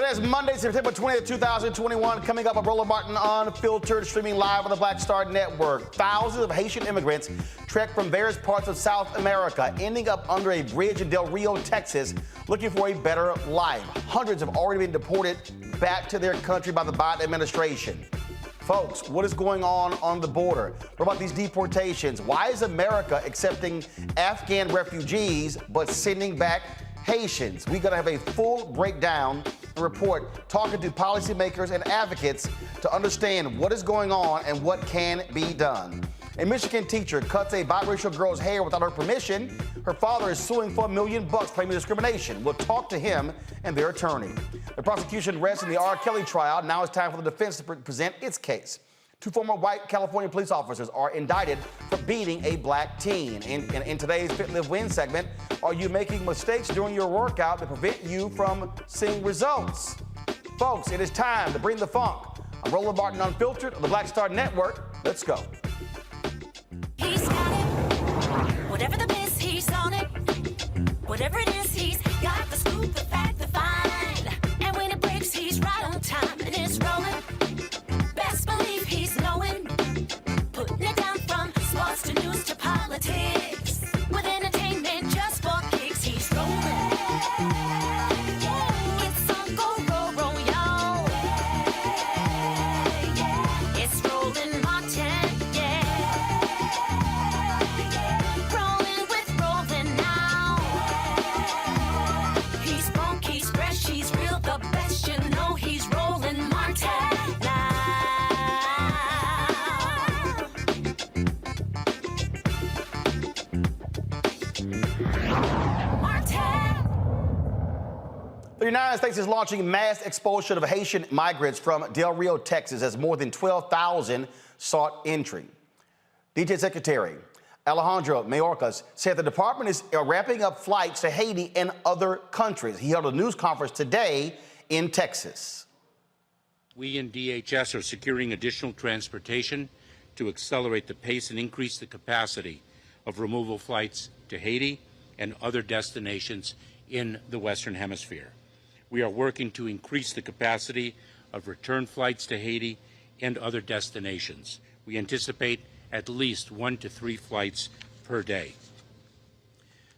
Today is Monday, September 20th, 2021. Coming up, Roland Martin Unfiltered, streaming live on the Black Star Network. Thousands of Haitian immigrants trek from various parts of South America, ending up under a bridge in Del Rio, Texas, looking for a better life. Hundreds have already been deported back to their country by the Biden administration. Folks, what is going on the border? What about these deportations? Why is America accepting Afghan refugees but sending back Haitians? We're going to have a full breakdown and report, talking to policymakers and advocates to understand what is going on and what can be done. A Michigan teacher cuts a biracial girl's hair without her permission. Her father is suing for $1 million, claiming discrimination. We'll talk to him and their attorney. The prosecution rests in the R. Kelly trial. Now it's time for the defense to present its case. Two former white California police officers are indicted for beating a black teen. In today's Fit, Live, Win segment, are you making mistakes during your workout that prevent you from seeing results? Folks, it is time to bring the funk. I'm Roland Martin Unfiltered on the Black Star Network. Let's go. He's got it. Whatever the biz, he's on it. Whatever it is, he's got the scoop, the fact, the find. And when it breaks, he's right on time and it's rolling. Best believe he's knowing. Putting it down from sports to news to politics. With entertainment just for kicks, he's rolling. It's on go, roll, roll, y'all. It's Roland Martin, rolling with Roland now. He's funk, he's fresh, he's real, the best, you know he's Roland Martin now. The United States is launching mass expulsion of Haitian migrants from Del Rio, Texas, as more than 12,000 sought entry. DJ Secretary Alejandro Mayorkas said the department is ramping up flights to Haiti and other countries. He held a news conference today in Texas. We in DHS are securing additional transportation to accelerate the pace and increase the capacity of removal flights to Haiti and other destinations in the Western Hemisphere. We are working to increase the capacity of return flights to Haiti and other destinations. We anticipate at least 1 to 3 flights per day.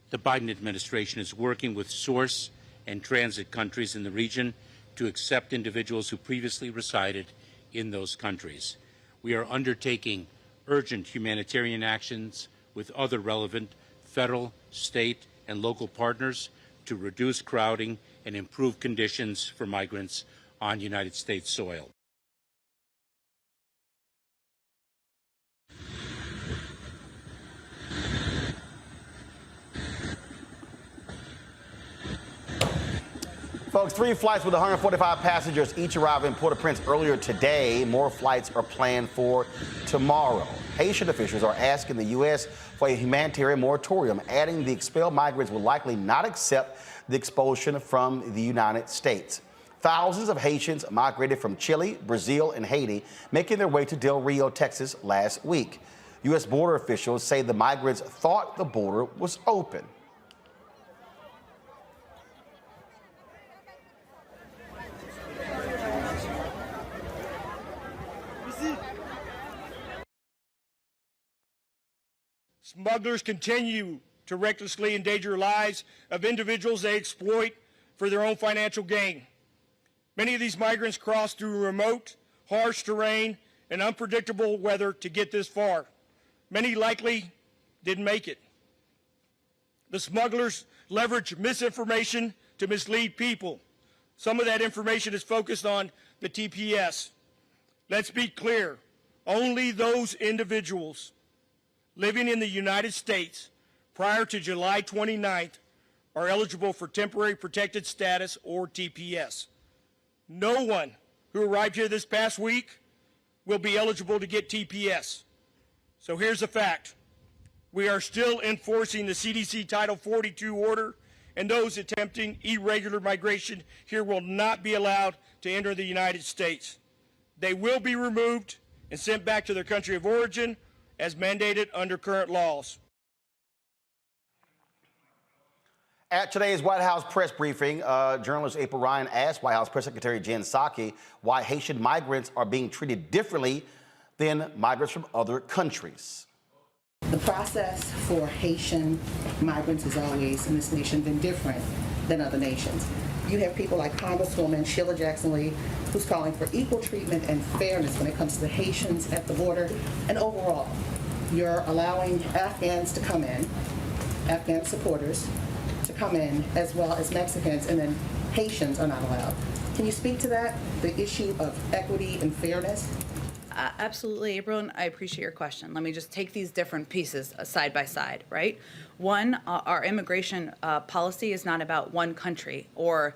The Biden administration is working with source and transit countries in the region to accept individuals who previously resided in those countries. We are undertaking urgent humanitarian actions with other relevant federal, state, and local partners to reduce crowding and improve conditions for migrants on United States soil. Folks, 3 flights with 145 passengers each arrived in Port-au-Prince earlier today. More flights are planned for tomorrow. Haitian officials are asking the U.S. for a humanitarian moratorium, adding the expelled migrants will likely not accept the expulsion from the United States. Thousands of Haitians migrated from Chile, Brazil, and Haiti, making their way to Del Rio, Texas last week. U.S. border officials say the migrants thought the border was open. Smugglers continue to recklessly endanger the lives of individuals they exploit for their own financial gain. Many of these migrants cross through remote, harsh terrain and unpredictable weather to get this far. Many likely didn't make it. The smugglers leverage misinformation to mislead people. Some of that information is focused on the TPS. Let's be clear, only those individuals living in the United States prior to July 29th are eligible for temporary protected status, or TPS. No one who arrived here this past week will be eligible to get TPS. So here's the fact. We are still enforcing the CDC Title 42 order, and those attempting irregular migration here will not be allowed to enter the United States. They will be removed and sent back to their country of origin as mandated under current laws. At today's White House press briefing, journalist April Ryan asked White House Press Secretary Jen Psaki why Haitian migrants are being treated differently than migrants from other countries. The process for Haitian migrants is always in this nation been different than other nations. You have people like Congresswoman Sheila Jackson-Lee, who's calling for equal treatment and fairness when it comes to the Haitians at the border. And overall, you're allowing Afghans to come in, Afghan supporters to come in, as well as Mexicans, and then Haitians are not allowed. Can you speak to that, the issue of equity and fairness? Absolutely, April, and I appreciate your question. Let me just take these different pieces side by side, right? One, our immigration policy is not about one country or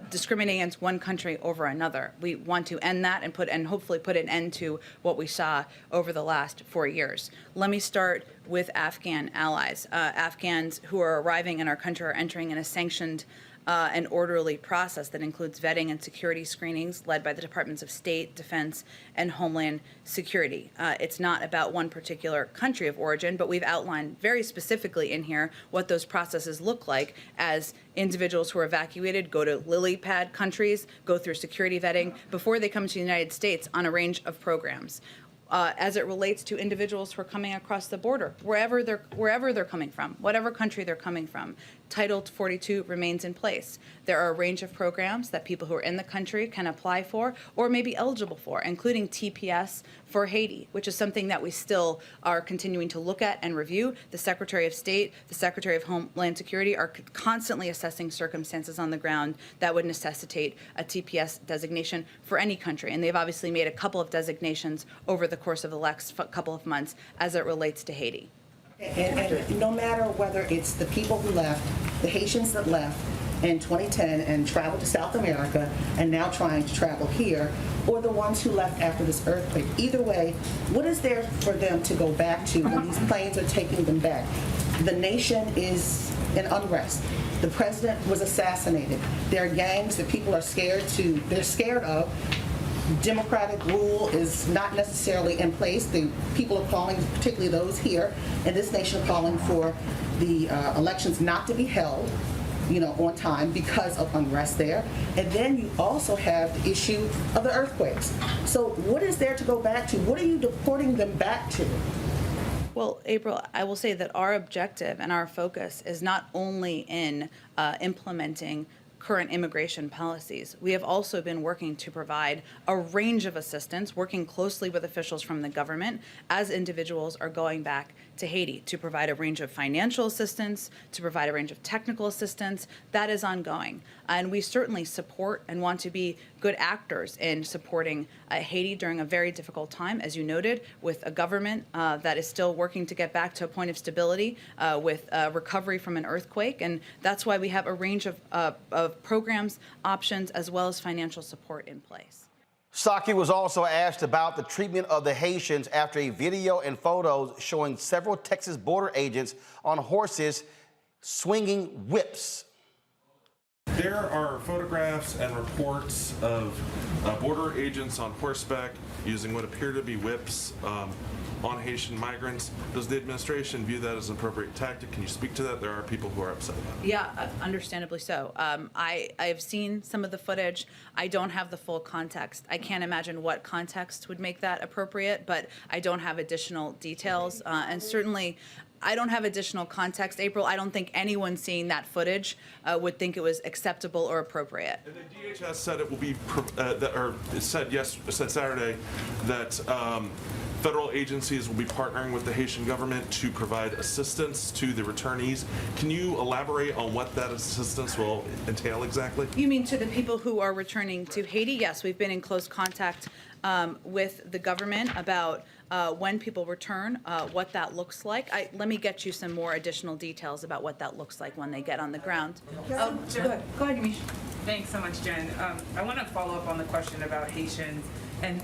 discriminating against one country over another. We want to end that and hopefully put an end to what we saw over the last 4 years. Let me start with Afghan allies. Afghans who are arriving in our country are entering in a sanctioned an orderly process that includes vetting and security screenings led by the Departments of State, Defense, and Homeland Security. It's not about one particular country of origin, but we've outlined very specifically in here what those processes look like as individuals who are evacuated go to lily pad countries, go through security vetting before they come to the United States on a range of programs. As it relates to individuals who are coming across the border, wherever they're coming from, whatever country they're coming from, Title 42 remains in place. There are a range of programs that people who are in the country can apply for or may be eligible for, including TPS for Haiti, which is something that we still are continuing to look at and review. The Secretary of State, the Secretary of Homeland Security are constantly assessing circumstances on the ground that would necessitate a TPS designation for any country. And they've obviously made a couple of designations over the course of the last couple of months as it relates to Haiti. And no matter whether it's the people who left, the Haitians that left in 2010 and traveled to South America and now trying to travel here, or the ones who left after this earthquake, either way, what is there for them to go back to when these planes are taking them back? The nation is in unrest. The president was assassinated. There are gangs that people are scared of. Democratic rule is not necessarily in place. The people are calling, particularly those here in this nation, are calling for the elections not to be held, on time because of unrest there. And then you also have the issue of the earthquakes. So what is there to go back to? What are you deporting them back to? Well, April, I will say that our objective and our focus is not only in implementing current immigration policies. We have also been working to provide a range of assistance, working closely with officials from the government as individuals are going back to Haiti, to provide a range of financial assistance, to provide a range of technical assistance. That is ongoing. And we certainly support and want to be good actors in supporting Haiti during a very difficult time, as you noted, with a government that is still working to get back to a point of stability with recovery from an earthquake. And that's why we have a range of programs, options, as well as financial support in place. Psaki was also asked about the treatment of the Haitians after a video and photos showing several Texas border agents on horses swinging whips. There are photographs and reports of border agents on horseback using what appear to be whips on Haitian migrants. Does the administration view that as an appropriate tactic? Can you speak to that? There are people who are upset about it. Yeah, understandably so. I've seen some of the footage. I don't have the full context. I can't imagine what context would make that appropriate, but I don't have additional details. And certainly, I don't have additional context. April, I don't think anyone seeing that footage would think it was acceptable or appropriate. And the DHS said it will be, said Saturday that federal agencies will be partnering with the Haitian government to provide assistance to the returnees. Can you elaborate on what that assistance will entail exactly? You mean to the people who are returning to Haiti? Yes, we've been in close contact with the government about when people return, what that looks like. Let me get you some more additional details about what that looks like when they get on the ground. Go ahead, Yamiche. Thanks so much, Jen. I want to follow up on the question about Haitians and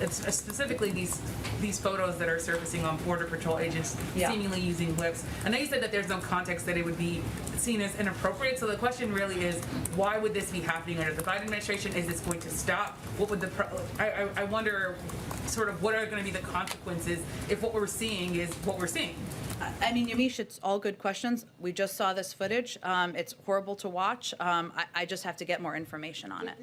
it's specifically these photos that are surfacing on Border Patrol agents seemingly using whips. I know you said that there's no context that it would be seen as inappropriate, so the question really is, why would this be happening under the Biden administration? Is this going to stop? What would I wonder sort of what are going to be the consequences if what we're seeing is what we're seeing? I mean, Yamiche, it's all good questions. We just saw this footage. It's horrible to watch. I just have to get more information on it.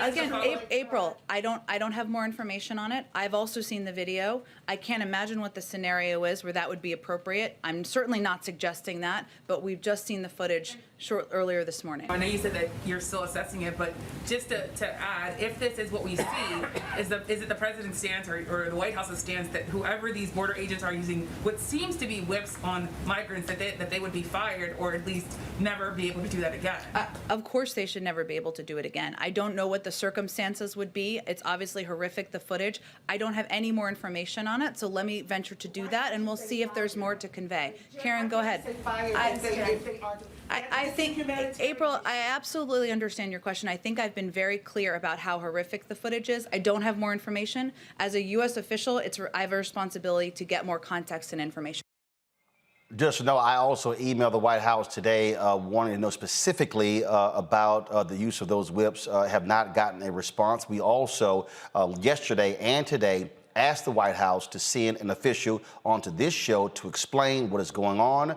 Again, April, I don't have more information on it. I've also seen the video. I can't imagine what the scenario is where that would be appropriate. I'm certainly not suggesting that, but we've just seen the footage earlier this morning. I know you said that you're still assessing it, but just to add, if this is what we see, is it the president's stance or the White House's stance that whoever these border agents are using what seems to be whips on migrants, that they would be fired or at least never be able to do that again? Of course they should never be able to do it again. I don't know what the circumstances would be. It's obviously horrific, the footage. I don't have any more information on it, so let me venture to do that, and we'll see if there's more to convey. Karen, go ahead. I think, April, I absolutely understand your question. I think I've been very clear about how horrific the footage is. I don't have more information. As a U.S. official, I have a responsibility to get more context and information. Just to know, I also emailed the White House today wanting to know specifically about the use of those whips. Have not gotten a response. We also, yesterday and today, asked the White House to send an official onto this show to explain what is going on.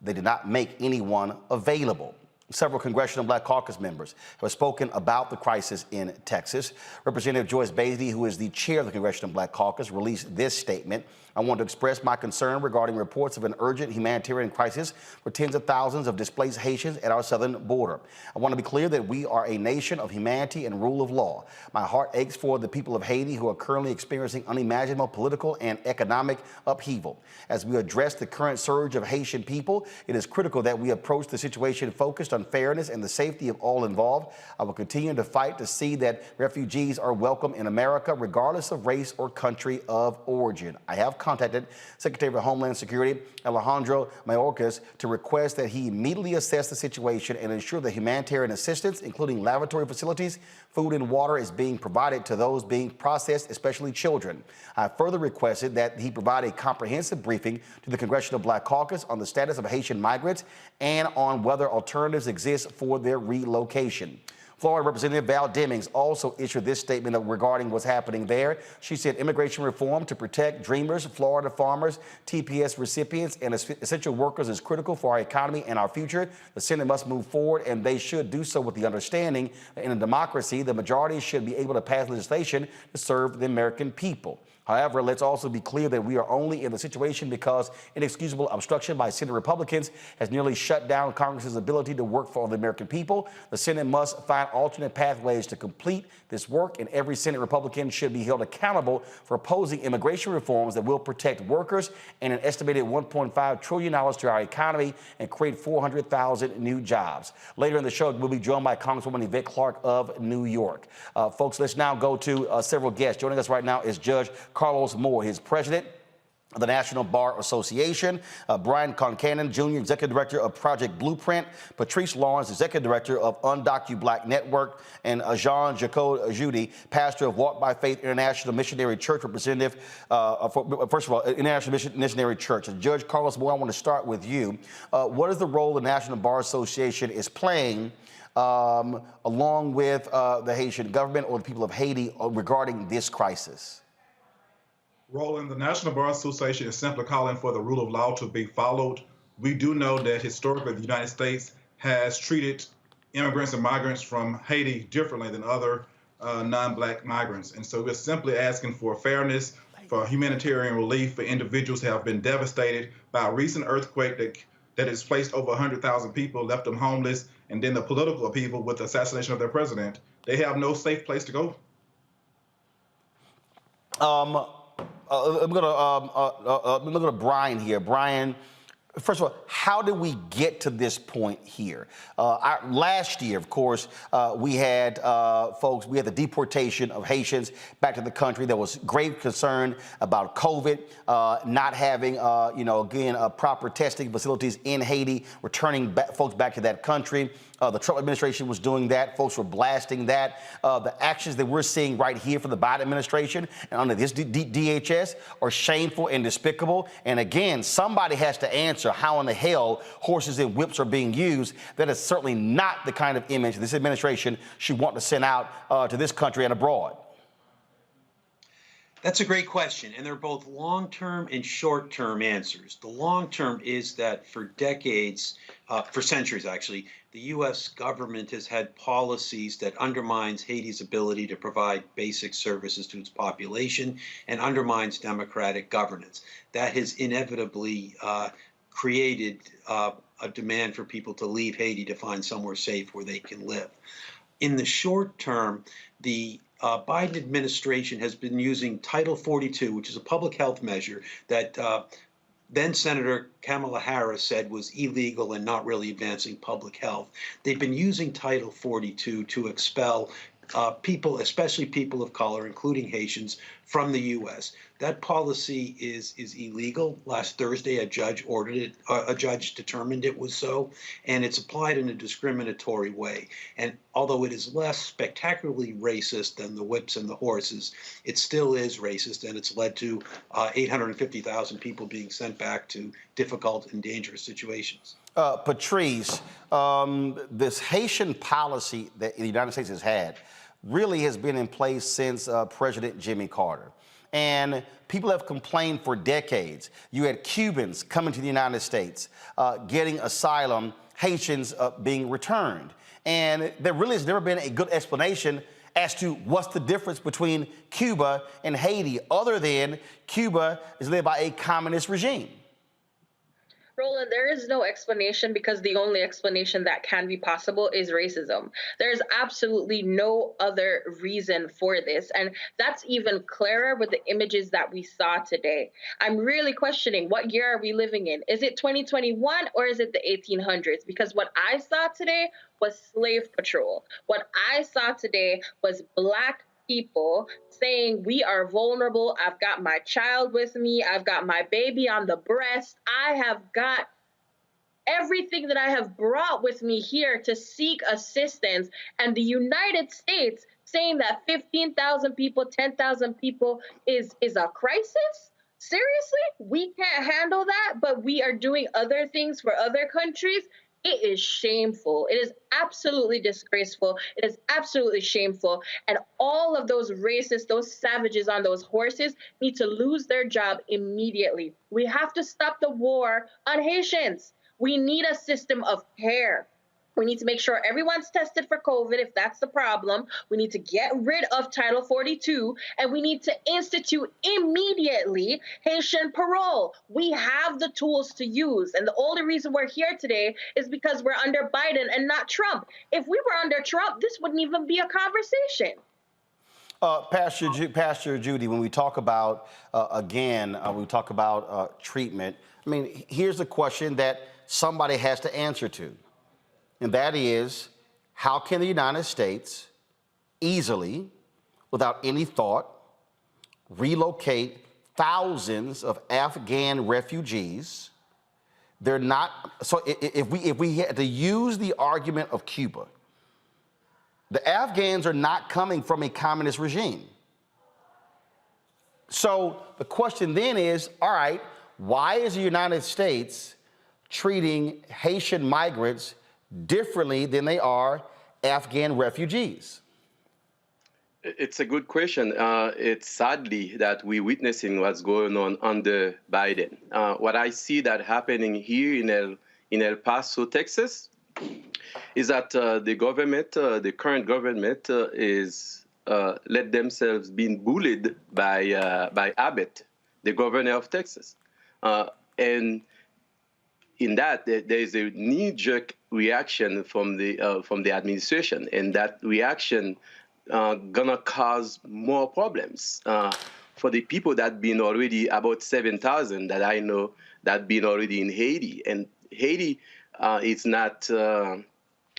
They did not make anyone available. Several Congressional Black Caucus members have spoken about the crisis in Texas. Representative Joyce Beatty, who is the chair of the Congressional Black Caucus, released this statement. I want to express my concern regarding reports of an urgent humanitarian crisis for tens of thousands of displaced Haitians at our southern border. I want to be clear that we are a nation of humanity and rule of law. My heart aches for the people of Haiti who are currently experiencing unimaginable political and economic upheaval. As we address the current surge of Haitian people, it is critical that we approach the situation focused on fairness and the safety of all involved. I will continue to fight to see that refugees are welcome in America, regardless of race or country of origin. I have contacted Secretary of Homeland Security Alejandro Mayorkas to request that he immediately assess the situation and ensure that humanitarian assistance, including lavatory facilities, food and water, is being provided to those being processed, especially children. I further requested that he provide a comprehensive briefing to the Congressional Black Caucus on the status of Haitian migrants and on whether alternatives exist for their relocation. Florida Representative Val Demings also issued this statement regarding what's happening there. She said immigration reform to protect dreamers, Florida farmers, TPS recipients, and essential workers is critical for our economy and our future. The Senate must move forward, and they should do so with the understanding that in a democracy, the majority should be able to pass legislation to serve the American people. However, let's also be clear that we are only in the situation because inexcusable obstruction by Senate Republicans has nearly shut down Congress's ability to work for the American people. The Senate must find alternate pathways to complete this work, and every Senate Republican should be held accountable for opposing immigration reforms that will protect workers and an estimated $1.5 trillion to our economy and create 400,000 new jobs. Later in the show, we'll be joined by Congresswoman Yvette Clarke of New York. Folks, let's now go to several guests. Joining us right now is Judge Carlos Moore. His president of the National Bar Association, Brian Concanon, Jr., Executive Director of Project Blueprint, Patrice Lawrence, Executive Director of Undocu Black Network, and Jean-Jacques Judy, pastor of Walk by Faith International Missionary Church, representative, first of all, International Missionary Church. Judge Carlos Moore, I want to start with you. What is the role the National Bar Association is playing along with the Haitian government or the people of Haiti regarding this crisis? Role in the National Bar Association is simply calling for the rule of law to be followed. We do know that historically the United States has treated immigrants and migrants from Haiti differently than other non-Black migrants. And so we're simply asking for fairness, for humanitarian relief for individuals who have been devastated by a recent earthquake that has displaced over 100,000 people, left them homeless, and then the political upheaval with the assassination of their president. They have no safe place to go. I'm going to Brian here. Brian, First of all, how did we get to this point here? Last year, of course, we had we had the deportation of Haitians back to the country. There was grave concern about COVID, not having, proper testing facilities in Haiti, returning folks back to that country. The Trump administration was doing that. Folks were blasting that. The actions that we're seeing right here from the Biden administration and under this DHS are shameful and despicable. And again, somebody has to answer how in the hell horses and whips are being used. That is certainly not the kind of image this administration should want to send out to this country and abroad. That's a great question, and they're both long-term and short-term answers. The long-term is that for decades, for centuries actually, the U.S. government has had policies that undermines Haiti's ability to provide basic services to its population and undermines democratic governance. That has inevitably created a demand for people to leave Haiti to find somewhere safe where they can live. In the short term, the Biden administration has been using Title 42, which is a public health measure that then Senator Kamala Harris said was illegal and not really advancing public health. They've been using Title 42 to expel people, especially people of color, including Haitians, from the U.S. That policy is illegal. Last Thursday, a judge ordered it. A judge determined it was so, and it's applied in a discriminatory way. And although it is less spectacularly racist than the whips and the horses, it still is racist, and it's led to 850,000 people being sent back to difficult and dangerous situations. Patrice, this Haitian policy that the United States has had really has been in place since President Jimmy Carter. And people have complained for decades. You had Cubans coming to the United States, getting asylum, Haitians being returned. And there really has never been a good explanation as to what's the difference between Cuba and Haiti, other than Cuba is led by a communist regime. Roland, there is no explanation because the only explanation that can be possible is racism. There's absolutely no other reason for this. And that's even clearer with the images that we saw today. I'm really questioning, what year are we living in? Is it 2021 or is it the 1800s? Because what I saw today was slave patrol. What I saw today was Black people saying we are vulnerable. I've got my child with me. I've got my baby on the breast. I have got everything that I have brought with me here to seek assistance. And the United States saying that 15,000 people, 10,000 people is a crisis? Seriously? We can't handle that, but we are doing other things for other countries? It is shameful. It is absolutely disgraceful. It is absolutely shameful. And all of those racists, those savages on those horses need to lose their job immediately. We have to stop the war on Haitians. We need a system of care. We need to make sure everyone's tested for COVID if that's the problem. We need to get rid of Title 42, and we need to institute immediately Haitian parole. We have the tools to use, and the only reason we're here today is because we're under Biden and not Trump. If we were under Trump, this wouldn't even be a conversation. Pastor Judy, when we talk about, we talk about treatment, I mean, here's a question that somebody has to answer to. And that is, how can the United States easily, without any thought, relocate thousands of Afghan refugees? They're not, so if we had to use the argument of Cuba, the Afghans are not coming from a communist regime. So the question then is, all right, why is the United States treating Haitian migrants differently than they are Afghan refugees? It's a good question. It's sadly that we're witnessing what's going on under Biden. What I see that happening here in El Paso, Texas, is that the government, the current government, is let themselves being bullied by Abbott, the governor of Texas, and in that, there is a knee-jerk reaction from the administration, and that reaction gonna cause more problems. for the people that been already about 7,000 that I know that been already in Haiti, and Haiti is not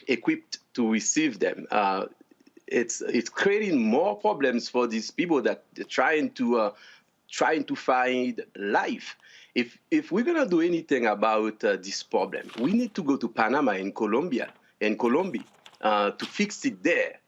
equipped to receive them. It's creating more problems for these people that are trying to find life. If we're gonna do anything about this problem, we need to go to Panama and Colombia to fix it there.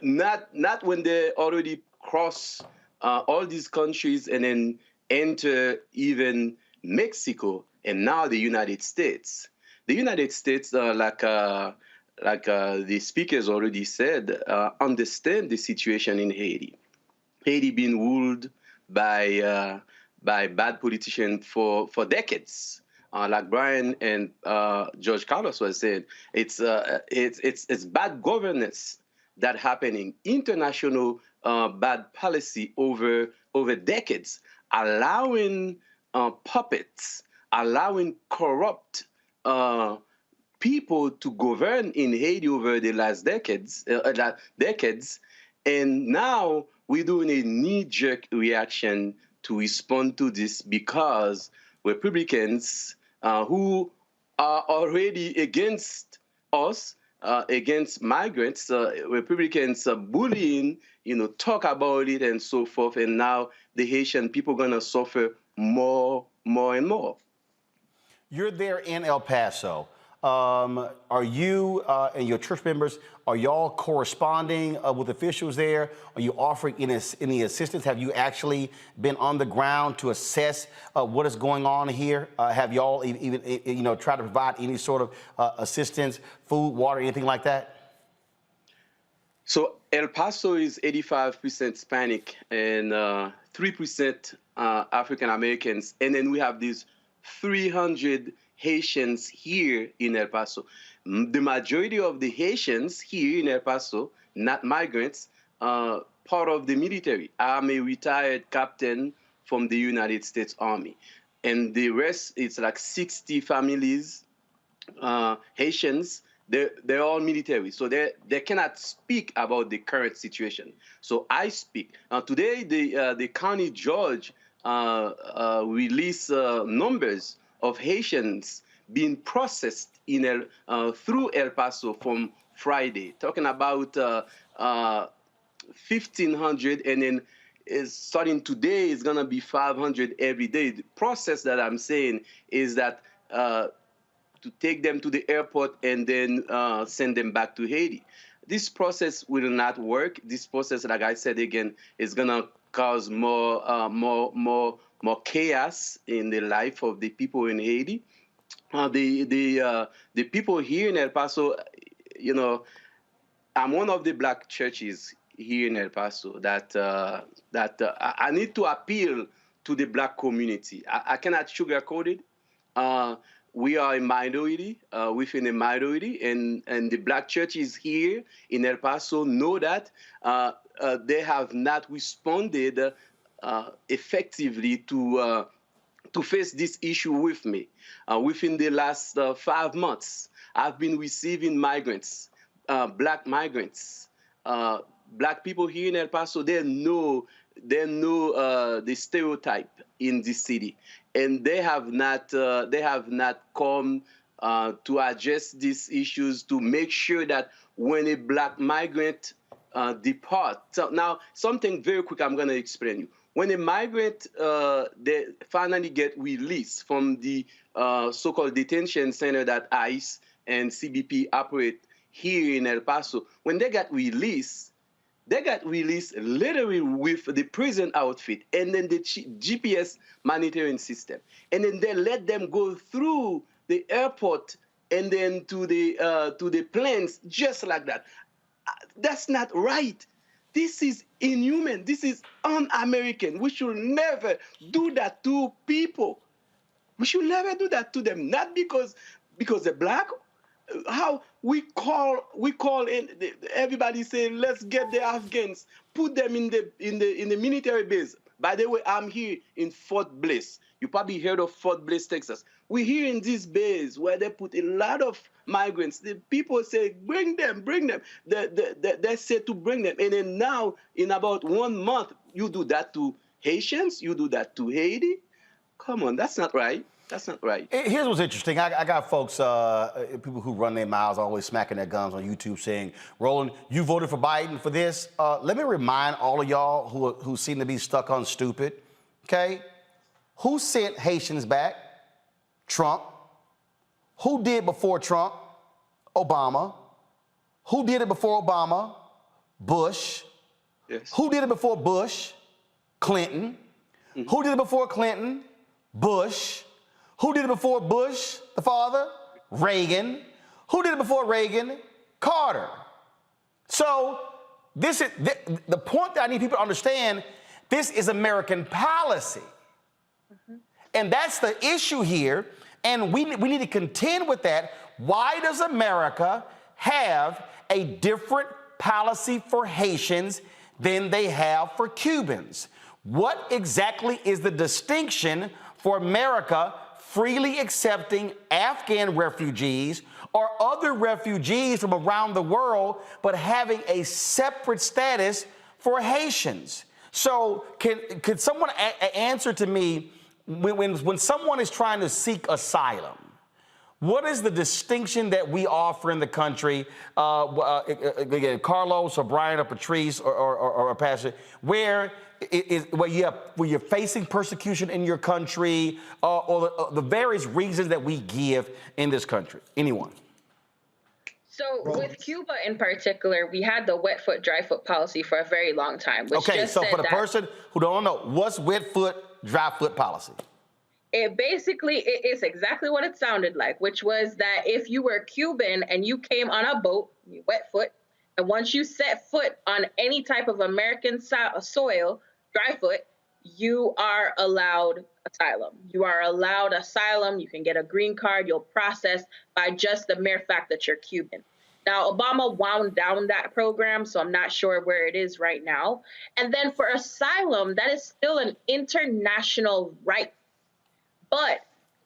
Not when they already cross all these countries and then enter even Mexico and now the United States. The United States, like the speakers already said, understand the situation in Haiti. Haiti been ruled by bad politicians for decades. Like Brian and George Carlos was saying, it's bad governance that happening, international bad policy over decades, allowing puppets, allowing corrupt people to govern in Haiti over the last decades, and now we're doing a knee-jerk reaction to respond to this because Republicans who are already against us, against migrants, Republicans bullying, talk about it and so forth, and now the Haitian people are gonna suffer more and more. You're there in El Paso. Are you and your church members, are y'all corresponding with officials there? Are you offering any assistance? Have you actually been on the ground to assess what is going on here? Have y'all even tried to provide any sort of assistance, food, water, anything like that? So El Paso is 85% Hispanic and 3% African Americans, and then we have these 300 Haitians here in El Paso. The majority of the Haitians here in El Paso, not migrants, part of the military. I'm a retired captain from the United States Army. And the rest, it's like 60 families, Haitians, they're all military. So they cannot speak about the current situation. So I speak. Today, the county judge released numbers of Haitians being processed through El Paso from Friday, talking about 1,500, and then starting today is gonna be 500 every day. The process that I'm saying is that to take them to the airport and then send them back to Haiti. This process will not work. This process, like I said again, is gonna cause more chaos in the life of the people in Haiti. The people here in El Paso, I'm one of the black churches here in El Paso that I need to appeal to the black community. I cannot sugarcoat it. We are a minority within a minority, and the black churches here in El Paso know that they have not responded effectively to face this issue with me. Within the last 5 months, I've been receiving migrants, black migrants, black people here in El Paso. They know the stereotype in this city, and they have not come to address these issues to make sure that when a black migrant depart. So now, something very quick I'm going to explain you. When a migrant they finally get released from the so-called detention center that ICE and CBP operate here in El Paso, when they got released literally with the prison outfit and then the GPS monitoring system. And then they let them go through the airport and then to the planes just like that. That's not right. This is inhuman. This is un-American. We should never do that to people. We should never do that to them. Not because they're black. How we call in everybody saying, let's get the Afghans, put them in the military base. By the way, I'm here in Fort Bliss. You probably heard of Fort Bliss, Texas. We're here in this base where they put a lot of migrants. The people say, bring them. They said to bring them. And then now, in about 1 month, You do that to Haitians. You do that to Haiti. Come on, that's not right. That's not right. Here's what's interesting. I got folks, people who run their mouths, always smacking their gums on YouTube saying, Roland, you voted for Biden for this. Let me remind all of y'all who seem to be stuck on stupid, okay? Who sent Haitians back? Trump. Who did before Trump? Obama. Who did it before Obama? Bush. Yes. Who did it before Bush? Clinton. Who did it before Clinton? Bush. Who did it before Bush, the father? Reagan. Who did it before Reagan? Carter. So this is the point that I need people to understand. This is American policy. And that's the issue here. And we need to contend with that. Why does America have a different policy for Haitians than they have for Cubans? What exactly is the distinction for America freely accepting Afghan refugees or other refugees from around the world, but having a separate status for Haitians? So can someone answer to me, when someone is trying to seek asylum, what is the distinction that we offer in the country, Carlos or Brian or Patrice or Pastor, where you're facing persecution in your country, or the various reasons that we give in this country? Anyone? So with Cuba in particular, we had the wet foot, dry foot policy for a very long time. Which Okay, just so said for the that person who don't know, what's wet foot, dry foot policy? it is exactly what it sounded like, which was that if you were Cuban and you came on a boat, you wet foot, and once you set foot on any type of American soil, dry foot, you are allowed asylum. You are allowed asylum. You can get a green card. You'll process by just the mere fact that you're Cuban. Now, Obama wound down that program, so I'm not sure where it is right now. And then for asylum, that is still an international right. But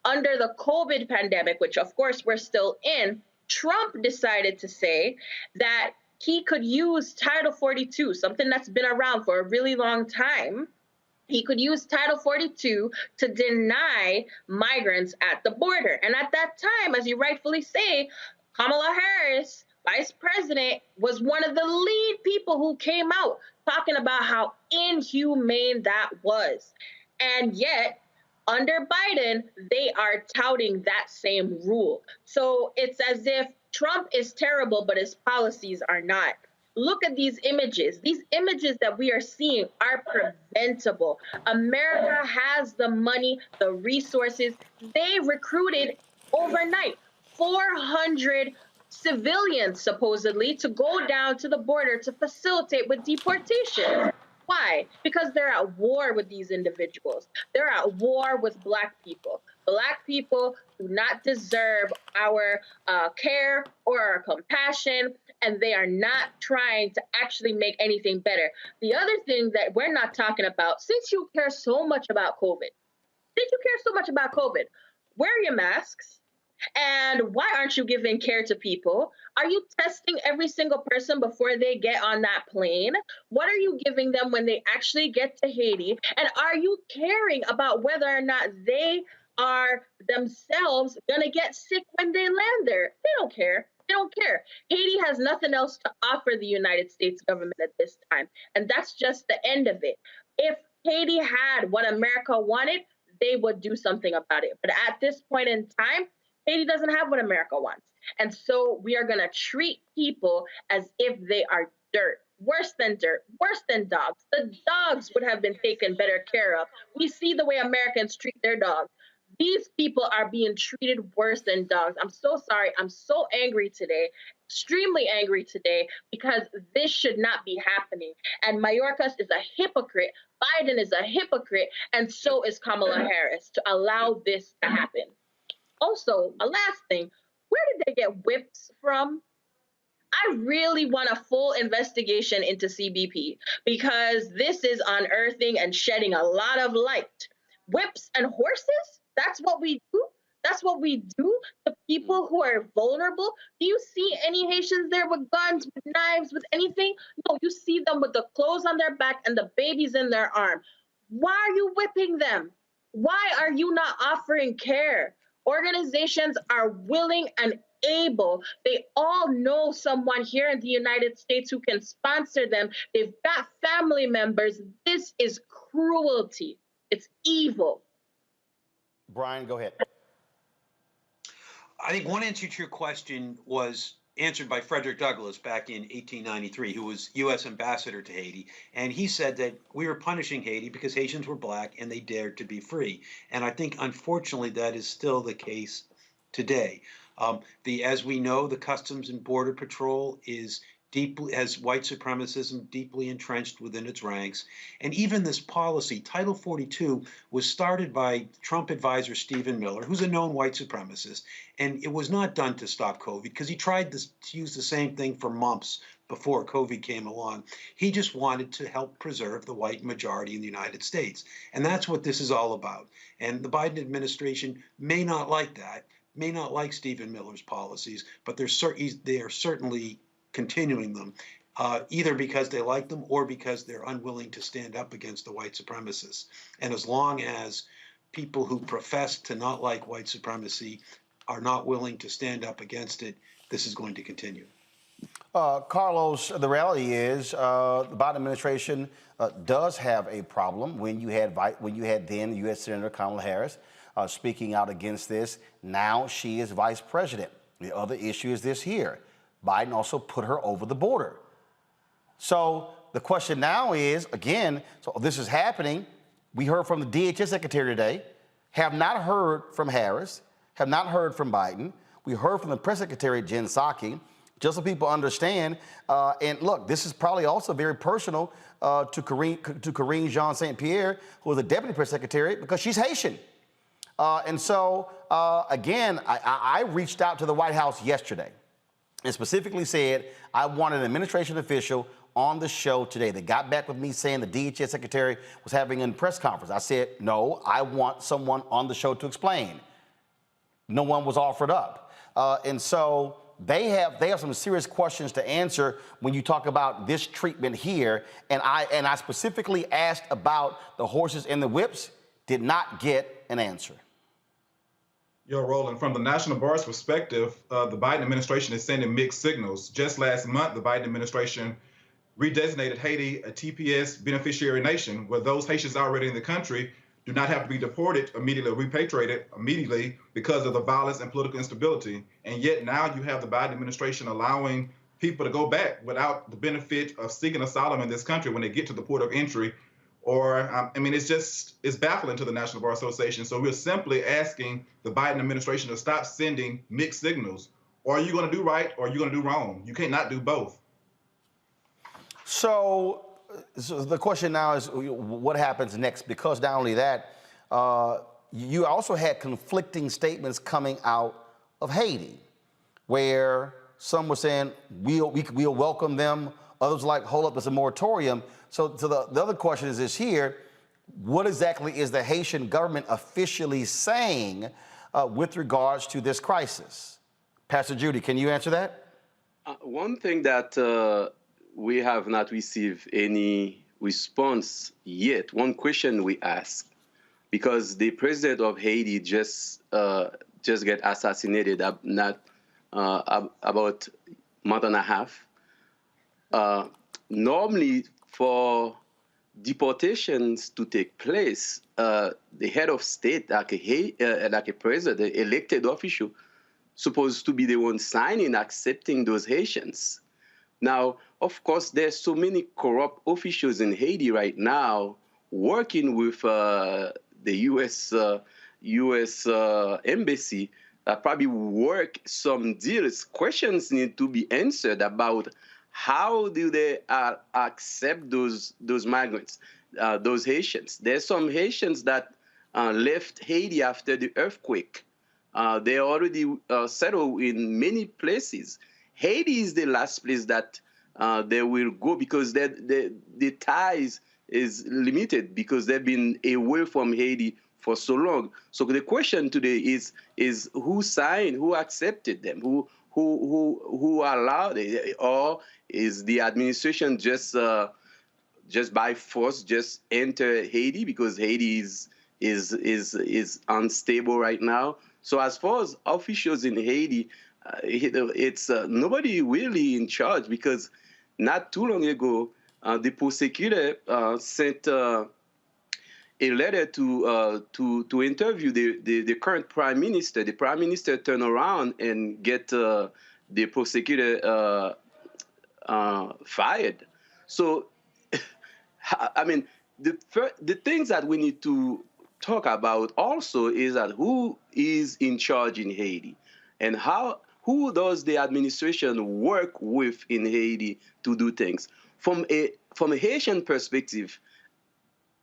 under the COVID pandemic, which of course we're still in, Trump decided to say that he could use Title 42, something that's been around for a really long time. He could use Title 42 to deny migrants at the border. And at that time, as you rightfully say, Kamala Harris, Vice President, was one of the lead people who came out talking about how inhumane that was. And yet, under Biden, they are touting that same rule. So it's as if Trump is terrible, but his policies are not. Look at these images. These images that we are seeing are preventable. America has the money, the resources. They recruited overnight 400 civilians, supposedly, to go down to the border to facilitate with deportation. Why? Because they're at war with these individuals. They're at war with Black people. Black people do not deserve our care or our compassion, and they are not trying to actually make anything better. The other thing that we're not talking about, since you care so much about COVID, wear your masks. And why aren't you giving care to people? Are you testing every single person before they get on that plane? What are you giving them when they actually get to Haiti? And are you caring about whether or not they are themselves going to get sick when they land there? They don't care. They don't care. Haiti has nothing else to offer the United States government at this time. And that's just the end of it. If Haiti had what America wanted, they would do something about it. But at this point in time, Haiti doesn't have what America wants. And so we are going to treat people as if they are dirt. Worse than dirt, worse than dogs. The dogs would have been taken better care of. We see the way Americans treat their dogs. These people are being treated worse than dogs. I'm so sorry. I'm so angry today, extremely angry today, because this should not be happening. And Mayorkas is a hypocrite. Biden is a hypocrite. And so is Kamala Harris to allow this to happen. Also, a last thing, where did they get whips from? I really want a full investigation into CBP, because this is unearthing and shedding a lot of light. Whips and horses? That's what we do? That's what we do to people who are vulnerable. Do you see any Haitians there with guns, with knives, with anything? No, you see them with the clothes on their back and the babies in their arm. Why are you whipping them? Why are you not offering care? Organizations are willing and able. They all know someone here in the United States who can sponsor them. They've got family members. This is cruelty. It's evil. Brian, go ahead. I think one answer to your question was answered by Frederick Douglass back in 1893, who was U.S. ambassador to Haiti. And he said that we were punishing Haiti because Haitians were black and they dared to be free. And I think, unfortunately, that is still the case today. As we know, the Customs and Border Patrol has white supremacism deeply entrenched within its ranks. And even this policy, Title 42, was started by Trump advisor Stephen Miller, who's a known white supremacist. And it was not done to stop COVID, because he tried to use the same thing for mumps before COVID came along. He just wanted to help preserve the white majority in the United States. And that's what this is all about. And the Biden administration may not like that, may not like Stephen Miller's policies, but they are certainly continuing them, either because they like them or because they're unwilling to stand up against the white supremacists. And as long as people who profess to not like white supremacy are not willing to stand up against it, this is going to continue. Carlos, the reality is the Biden administration does have a problem. When you had then U.S. Senator Kamala Harris speaking out against this, now she is vice president. The other issue is this here. Biden also put her over the border. So the question now is, again, so this is happening. We heard from the DHS secretary today, have not heard from Harris, have not heard from Biden. We heard from the press secretary, Jen Psaki, just so people understand. And look, this is probably also very personal to Karine Jean St. Pierre, who was the deputy press secretary, because she's Haitian. And so, again, I reached out to the White House yesterday and specifically said I wanted an administration official on the show today. They got back with me saying the DHS secretary was having a press conference. I said, no, I want someone on the show to explain. No one was offered up. And so they have some serious questions to answer when you talk about this treatment here. And I specifically asked about the horses and the whips, did not get an answer. Roland, from the National Bar's perspective, the Biden administration is sending mixed signals. Just last month, the Biden administration redesignated Haiti a TPS beneficiary nation, where those Haitians already in the country do not have to be deported immediately or repatriated immediately because of the violence and political instability. And yet now you have the Biden administration allowing people to go back without the benefit of seeking asylum in this country when they get to the port of entry. Or, it's baffling to the National Bar Association. So we're simply asking the Biden administration to stop sending mixed signals. Or are you going to do right or are you going to do wrong? You can't not do both. So the question now is what happens next? Because not only that, you also had conflicting statements coming out of Haiti, where some were saying we'll welcome them. Others like, hold up, there's a moratorium. So the other question is this here, what exactly is the Haitian government officially saying with regards to this crisis? Pastor Judy, can you answer that? One thing that we have not received any response yet, one question we ask, because the president of Haiti just got assassinated about a month and a half. Normally, for deportations to take place, the head of state, like a president, elected official, supposed to be the one signing, accepting those Haitians. Now, of course, there's so many corrupt officials in Haiti right now working with the U.S. embassy that probably work some deals. Questions need to be answered about how do they accept those migrants, those Haitians. There's some Haitians that left Haiti after the earthquake. They already settled in many places. Haiti is the last place that they will go because the ties is limited because they've been away from Haiti for so long. So the question today is who signed, who accepted them, who allowed it, or is the administration just by force just enter Haiti because Haiti is unstable right now. So as far as officials in Haiti, it's nobody really in charge because not too long ago, the prosecutor sent a letter to interview the current prime minister. The prime minister turned around and get the prosecutor fired. So, I mean, the things that we need to talk about also is that who is in charge in Haiti and who does the administration work with in Haiti to do things. From a Haitian perspective,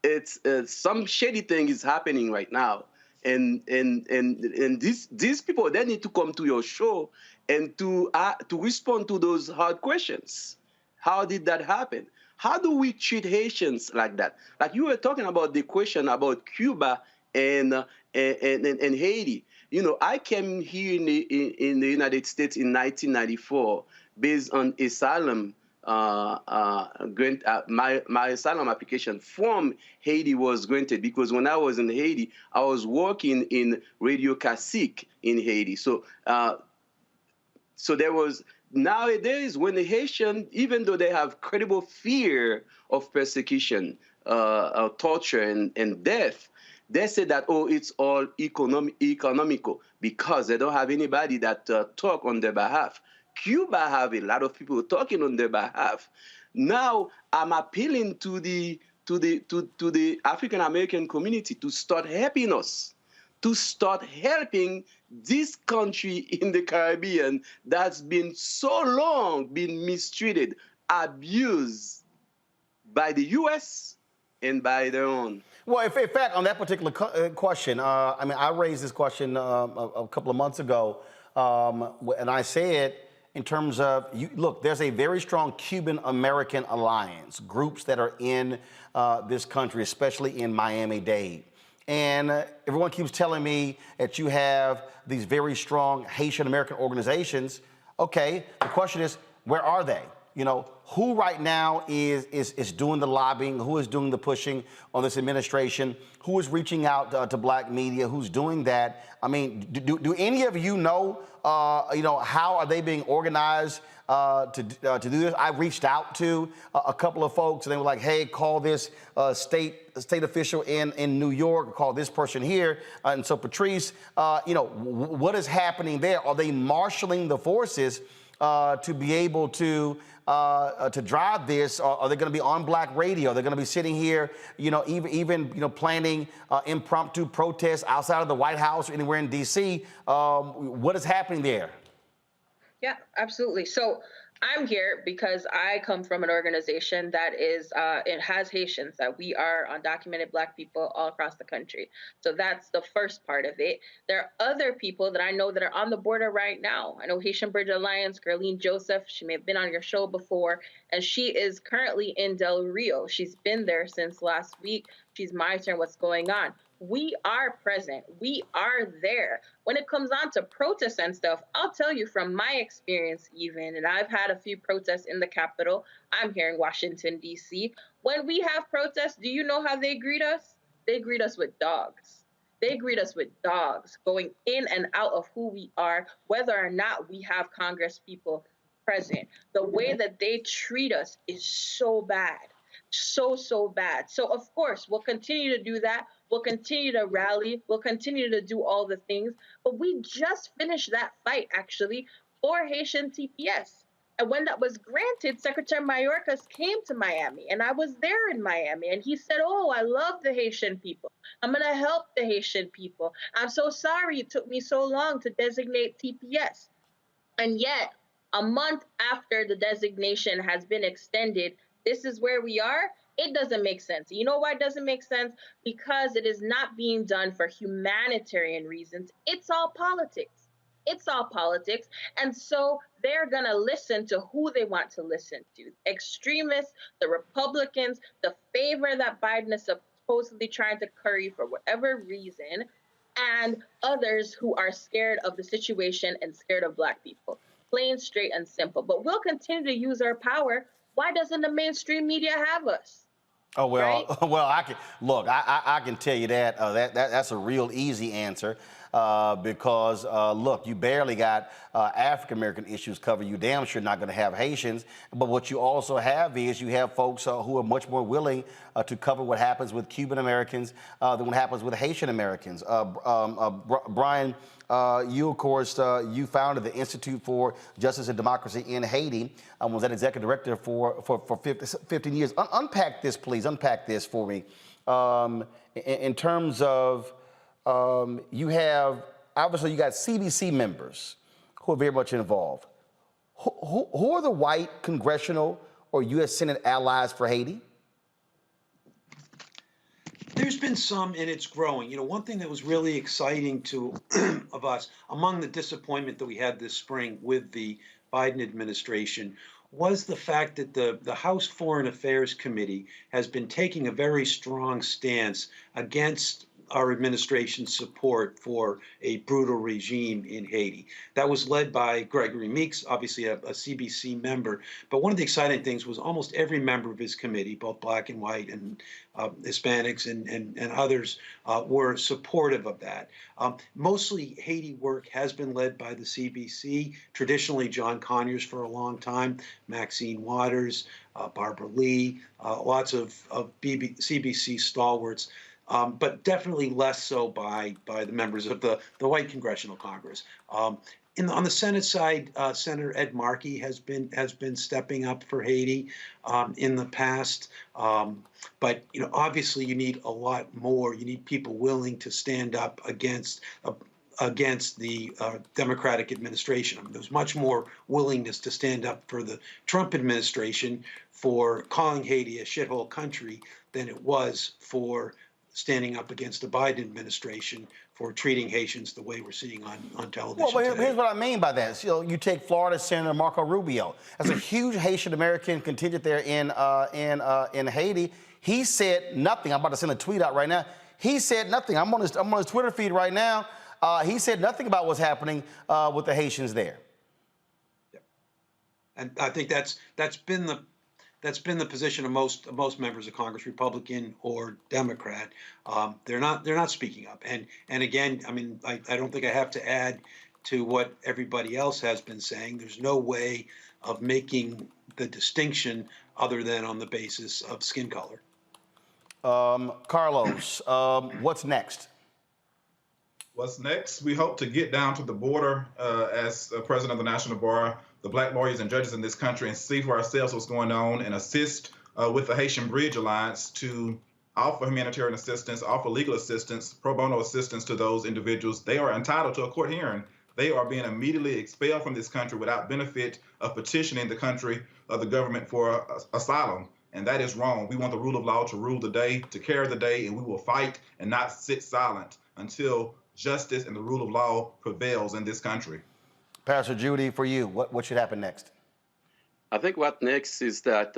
it's some shady thing is happening right now, and these people, they need to come to your show and to respond to those hard questions. How did that happen? How do we treat Haitians like that? Like you were talking about the question about Cuba and Haiti. You know, I came here in the United States in 1994 based on asylum. My asylum application from Haiti was granted because when I was in Haiti, I was working in Radio Classique in Haiti. So there was, nowadays when the Haitian, even though they have credible fear of persecution, torture and death, they say that, oh, it's all economical because they don't have anybody that talk on their behalf. Cuba have a lot of people talking on their behalf. Now I'm appealing to the African American community to start helping us, to start helping this country in the Caribbean that's been so long been mistreated, abused by the U.S. and by their own. Well, in fact, on that particular question, I mean, I raised this question a couple of months ago, and I said, in terms of, look, there's a very strong Cuban-American alliance, groups that are in this country, especially in Miami-Dade. And everyone keeps telling me that you have these very strong Haitian-American organizations. Okay, the question is, where are they? You know, who right now is doing the lobbying? Who is doing the pushing on this administration? Who is reaching out to black media? Who's doing that? I mean, do any of you know, how are they being organized to do this? I reached out to a couple of folks, and they were like, hey, call this state official in New York, call this person here. And so, Patrice, what is happening there? Are they marshaling the forces to be able to drive this? Are they going to be on black radio? They're going to be sitting here, even planning impromptu protests outside of the White House or anywhere in D.C. What is happening there? Yeah, absolutely. So I'm here because I come from an organization that it has Haitians, that we are undocumented black people all across the country. So that's the first part of it. There are other people that I know that are on the border right now. I know Haitian Bridge Alliance, Gerline Joseph, she may have been on your show before, and she is currently in Del Rio. She's been there since last week. She's monitoring what's going on. We are present. We are there. When it comes on to protests and stuff, I'll tell you from my experience even, and I've had a few protests in the Capitol. I'm here in Washington, D.C. When we have protests, do you know how they greet us? They greet us with dogs. They greet us with dogs going in and out of who we are, whether or not we have Congress people present. The way that they treat us is so bad. So bad. So, of course, we'll continue to do that. We'll continue to rally. We'll continue to do all the things. But we just finished that fight, actually, for Haitian TPS. And when that was granted, Secretary Mayorkas came to Miami, and I was there in Miami. And he said, oh, I love the Haitian people. I'm going to help the Haitian people. I'm so sorry it took me so long to designate TPS. And yet, a month after the designation has been extended, this is where we are. It doesn't make sense. You know why it doesn't make sense? Because it is not being done for humanitarian reasons. It's all politics. It's all politics. And so they're going to listen to who they want to listen to. Extremists, the Republicans, the favor that Biden is supposedly trying to curry for whatever reason, and others who are scared of the situation and scared of Black people. Plain, straight, and simple. But we'll continue to use our power. Why doesn't the mainstream media have us? Oh, well, Right? well, I can look. I can tell you that that's a real easy answer because look, you barely got African American issues covered. You damn sure not going to have Haitians. But what you also have is you have folks who are much more willing to cover what happens with Cuban Americans than what happens with Haitian Americans. Brian, you of course you founded the Institute for Justice and Democracy in Haiti. Was that executive director for 15 years. Unpack this, please. Unpack this for me. In terms of you have, obviously you got CBC members who are very much involved. Who are the white congressional or U.S. Senate allies for Haiti? There's been some, and it's growing. You know, one thing that was really exciting to of us, among the disappointment that we had this spring with the Biden administration, was the fact that the House Foreign Affairs Committee has been taking a very strong stance against our administration's support for a brutal regime in Haiti. That was led by Gregory Meeks, obviously a CBC member. But one of the exciting things was almost every member of his committee, both black and white and Hispanics and others, were supportive of that. Mostly Haiti work has been led by the CBC, traditionally John Conyers for a long time, Maxine Waters, Barbara Lee, lots of CBC stalwarts. But definitely less so by the members of the white Congressional Congress. On the Senate side, Senator Ed Markey has been stepping up for Haiti in the past. But you know, obviously, you need a lot more. You need people willing to stand up against the Democratic administration. I mean, there's much more willingness to stand up for the Trump administration for calling Haiti a shithole country than it was for standing up against the Biden administration for treating Haitians the way we're seeing on television. Well, today. here's what I mean by that. So you take Florida Senator Marco Rubio. There's a huge Haitian American contingent there in Haiti. He said nothing. I'm about to send a tweet out right now. He said nothing. I'm on his Twitter feed right now. He said nothing about what's happening with the Haitians there. Yep. And I think that's been the position of most members of Congress, Republican or Democrat. They're not speaking up. And again, I mean, I don't think I have to add to what everybody else has been saying. There's no way of making the distinction other than on the basis of skin color. Carlos, what's next? What's next? We hope to get down to the border as president of the National Bar, the black lawyers and judges in this country, and see for ourselves what's going on and assist with the Haitian Bridge Alliance to offer humanitarian assistance, offer legal assistance, pro bono assistance to those individuals. They are entitled to a court hearing. They are being immediately expelled from this country without benefit of petitioning the country of the government for asylum. And that is wrong. We want the rule of law to rule the day, to carry the day, and we will fight and not sit silent until justice and the rule of law prevails in this country. Pastor Judy, for you, what should happen next? I think what next is that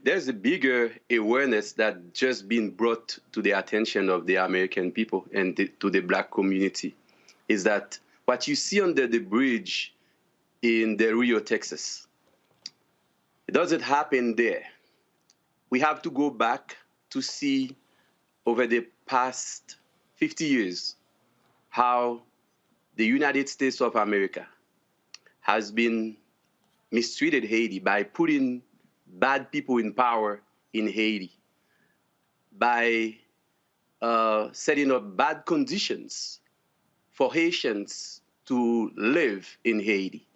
there's a bigger awareness that just been brought to the attention of the American people and to the black community, is that what you see under the bridge in Del Rio, Texas, it doesn't happen there. We have to go back to see over the past 50 years how the United States of America has been mistreated Haiti by putting bad people in power in Haiti, by setting up bad conditions for Haitians to live in Haiti.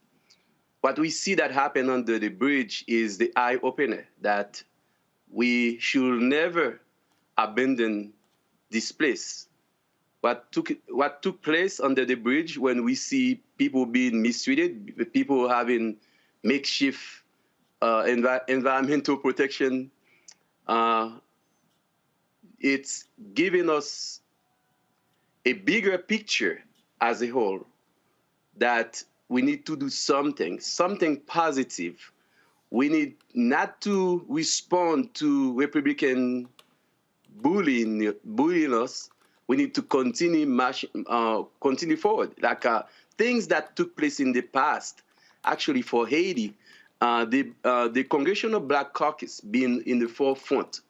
What we see that happen under the bridge is the eye-opener that we should never abandon this place. What took place under the bridge when we see people being mistreated, people having makeshift environmental protection, it's giving us a bigger picture as a whole that we need to do something positive. We need not to respond to Republican bullying us. We need to continue forward. Like things that took place in the past, actually for Haiti, the Congressional Black Caucus being in the forefront.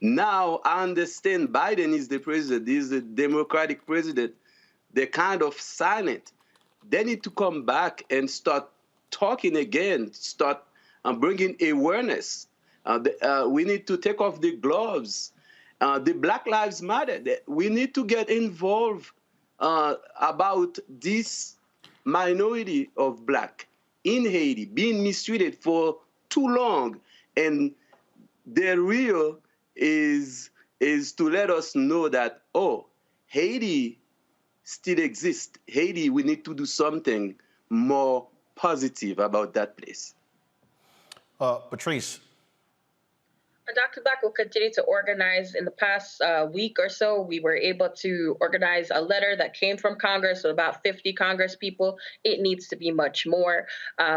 Now I understand Biden is the president, is the Democratic president. They're kind of silent. They need to come back and start talking again, start bringing awareness. We need to take off the gloves. The Black Lives Matter. We need to get involved about this minority of Black in Haiti being mistreated for too long. And the real is to let us know that, oh, Haiti still exists. Haiti, we need to do something more positive about that place. Patrice. Dr. Black will continue to organize. In the past week or so, we were able to organize a letter that came from Congress with about 50 Congress people. It needs to be much more.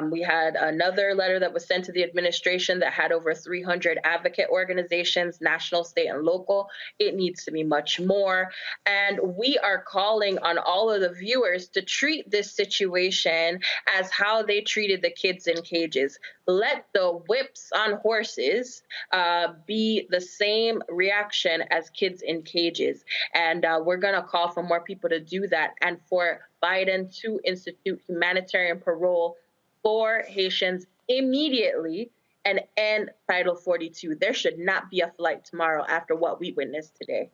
We had another letter that was sent to the administration that had over 300 advocate organizations, national, state, and local. It needs to be much more. And we are calling on all of the viewers to treat this situation as how they treated the kids in cages. Let the whips on horses be the same reaction as kids in cages. And we're going to call for more people to do that and for Biden to institute humanitarian parole for Haitians immediately and end Title 42. There should not be a flight tomorrow after what we witnessed today.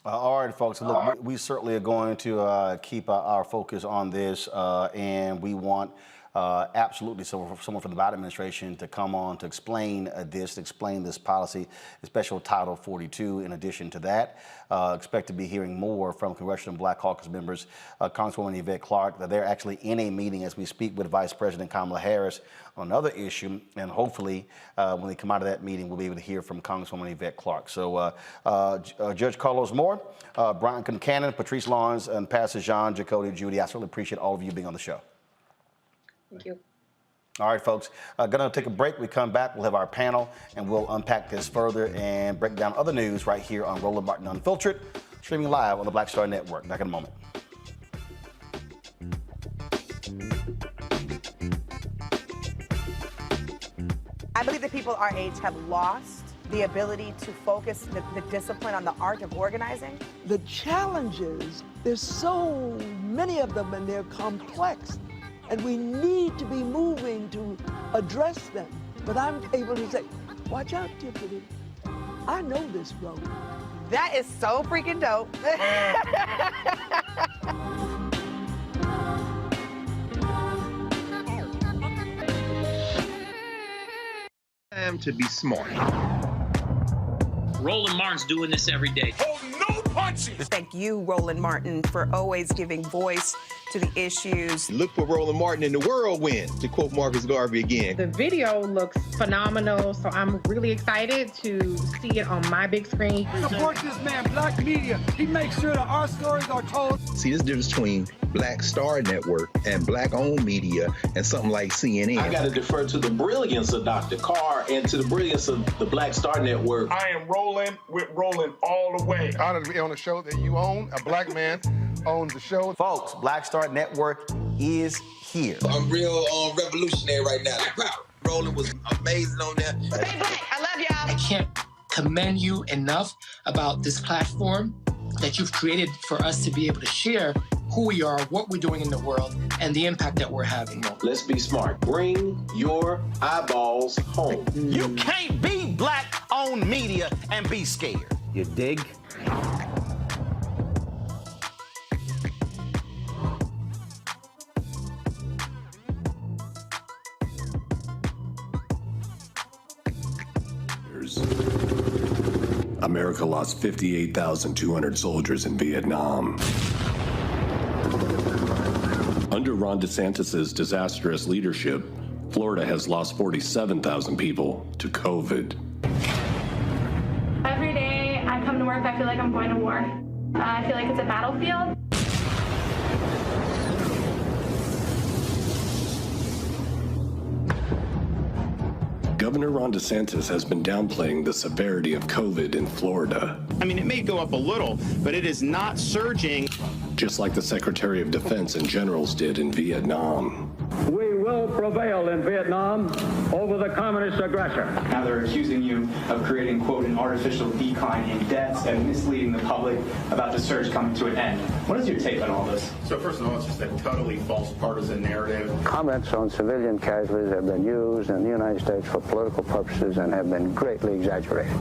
All right, folks. Look, we certainly are going to keep our focus on this, and we want absolutely someone from the Biden administration to come on to explain this policy, especially Title 42. In addition to that, expect to be hearing more from Congressional Black Caucus members, Congresswoman Yvette Clarke. They're actually in a meeting as we speak with Vice President Kamala Harris on another issue, and hopefully when they come out of that meeting, we'll be able to hear from Congresswoman Yvette Clarke. So Judge Carlos Moore, Brian Concannon, Patrice Lawrence, and Pastor Jean, Jacoby, Judy, I certainly appreciate all of you being on the show. Thank you. All right, folks. Gonna take a break. We come back, we'll have our panel, and we'll unpack this further and break down other news right here on Roland Martin Unfiltered, streaming live on the Black Star Network. Back in a moment. I believe that people our age have lost the ability to focus the discipline on the art of organizing. The challenges, there's so many of them and they're complex. And we need to be moving to address them. But I'm able to say, watch out, Tiffany. I know this road. That is so freaking dope. Time to be smart. Roland Martin's doing this every day. Oh, no punches! Thank you, Roland Martin, for always giving voice to the issues. Look for Roland Martin in the whirlwind, to quote Marcus Garvey again. The video looks phenomenal, so I'm really excited to see it on my big screen. Support this man, Black Media. He makes sure that our stories are told. See, this difference between Black Star Network and Black-owned media and something like CNN. I got to defer to the brilliance of Dr. Carr and to the brilliance of the Black Star Network. I am rolling with Roland all the way. Honored to be on a show that you own. A Black man owns the show. Folks, Black Star Network is here. I'm real revolutionary right now. Roland was amazing on there. Stay Black. I love y'all. I can't commend you enough about this platform that you've created for us to be able to share who we are, what we're doing in the world, and the impact that we're having. Let's be smart. Bring your eyeballs home. You can't be Black-owned media and be scared. You dig? America lost 58,200 soldiers in Vietnam. Under Ron DeSantis' disastrous leadership, Florida has lost 47,000 people to COVID. Every day I come to work, I feel like I'm going to war. I feel like it's a battlefield. Governor Ron DeSantis has been downplaying the severity of COVID in Florida. I mean, it may go up a little, but it is not surging. Just like the Secretary of Defense and generals did in Vietnam. We will prevail in Vietnam over the communist aggressor. Now they're accusing you of creating, quote, an artificial decline in deaths and misleading the public about the surge coming to an end. What is your take on all this? So first of all, it's just a totally false partisan narrative. Comments on civilian casualties have been used in the United States for political purposes and have been greatly exaggerated.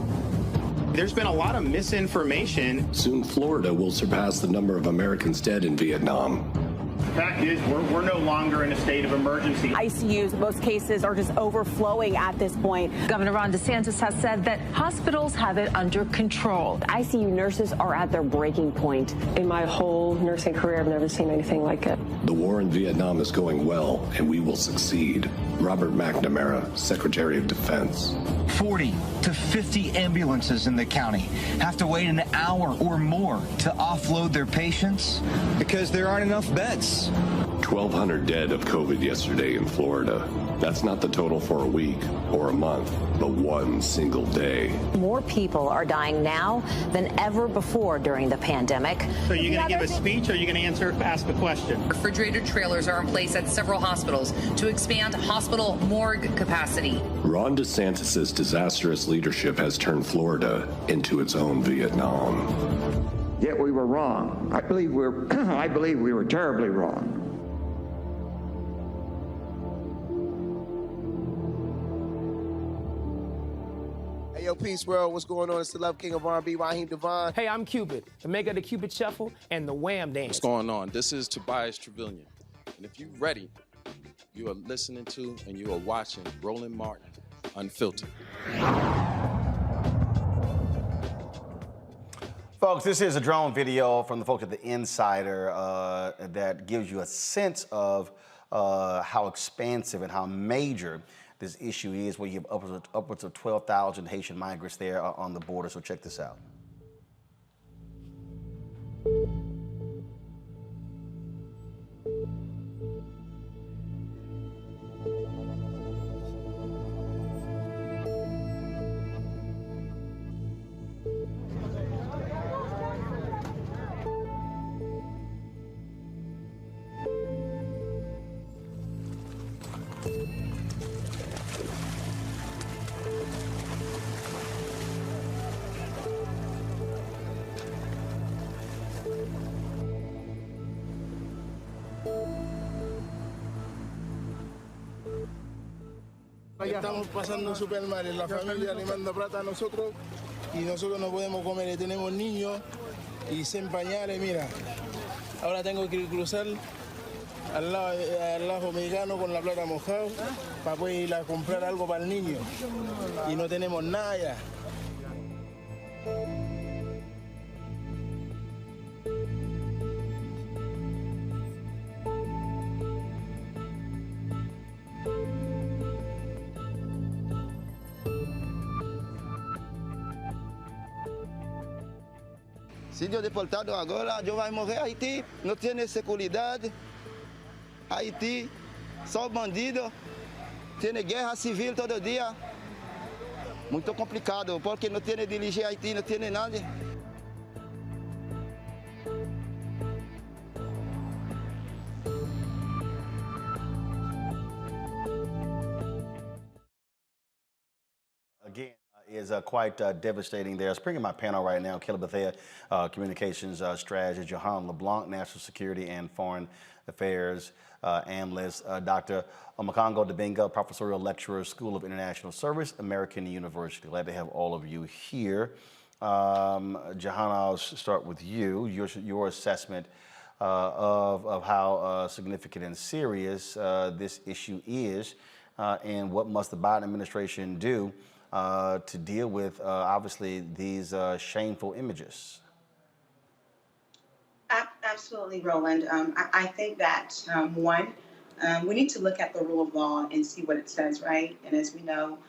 There's been a lot of misinformation. Soon Florida will surpass the number of Americans dead in Vietnam. The fact is, we're no longer in a state of emergency. ICUs, most cases are just overflowing at this point. Governor Ron DeSantis has said that hospitals have it under control. ICU nurses are at their breaking point. In my whole nursing career, I've never seen anything like it. The war in Vietnam is going well, and we will succeed. Robert McNamara, Secretary of Defense. 40 to 50 ambulances in the county have to wait an hour or more to offload their patients because there aren't enough beds. 1,200 dead of COVID yesterday in Florida. That's not the total for a week or a month, but one single day. More people are dying now than ever before during the pandemic. So you're going to give a speech or are you going to ask a question? Refrigerated trailers are in place at several hospitals to expand hospital morgue capacity. Ron DeSantis' disastrous leadership has turned Florida into its own Vietnam. Yet we were wrong. I believe we were terribly wrong. Hey, yo, Peace World, what's going on? It's the Love King of R&B, Raheem Devon. Hey, I'm Cupid, the maker of the Cupid Shuffle and the Wham Dance. What's going on? This is Tobias Trevelyan. And if you're ready, you are listening to and you are watching Roland Martin Unfiltered. Folks, this is a drone video from the folks at The Insider that gives you a sense of how expansive and how major this issue is, where you have upwards of 12,000 Haitian migrants there on the border. So check this out. Estamos pasando súper mal, la familia le manda plata a nosotros y nosotros no podemos comer, tenemos niños y sin pañales, mira. Ahora tengo que cruzar al lado mexicano con la plata mojada para poder ir a comprar algo para el niño y no tenemos nada ya. Se eu deportado agora, eu vou morrer. Haiti não tem segurança. Haiti, só bandido. Tem guerra civil todo dia. Muito complicado, porque não tem dirigir Haiti, não tem nada. Again, is quite devastating there. I was bringing my panel right now, Kelly Bethea, Communications Strategist, Johan LeBlanc, National Security and Foreign Affairs Analyst, Dr. Omakongo Dibinga, Professorial Lecturer, School of International Service, American University. Glad to have all of you here. Johan, I'll start with you. Your assessment of how significant and serious this issue is, and what must the Biden administration do to deal with, obviously, these shameful images? Absolutely, Roland. I think that, one, we need to look at the rule of law and see what it says, right? And as we know,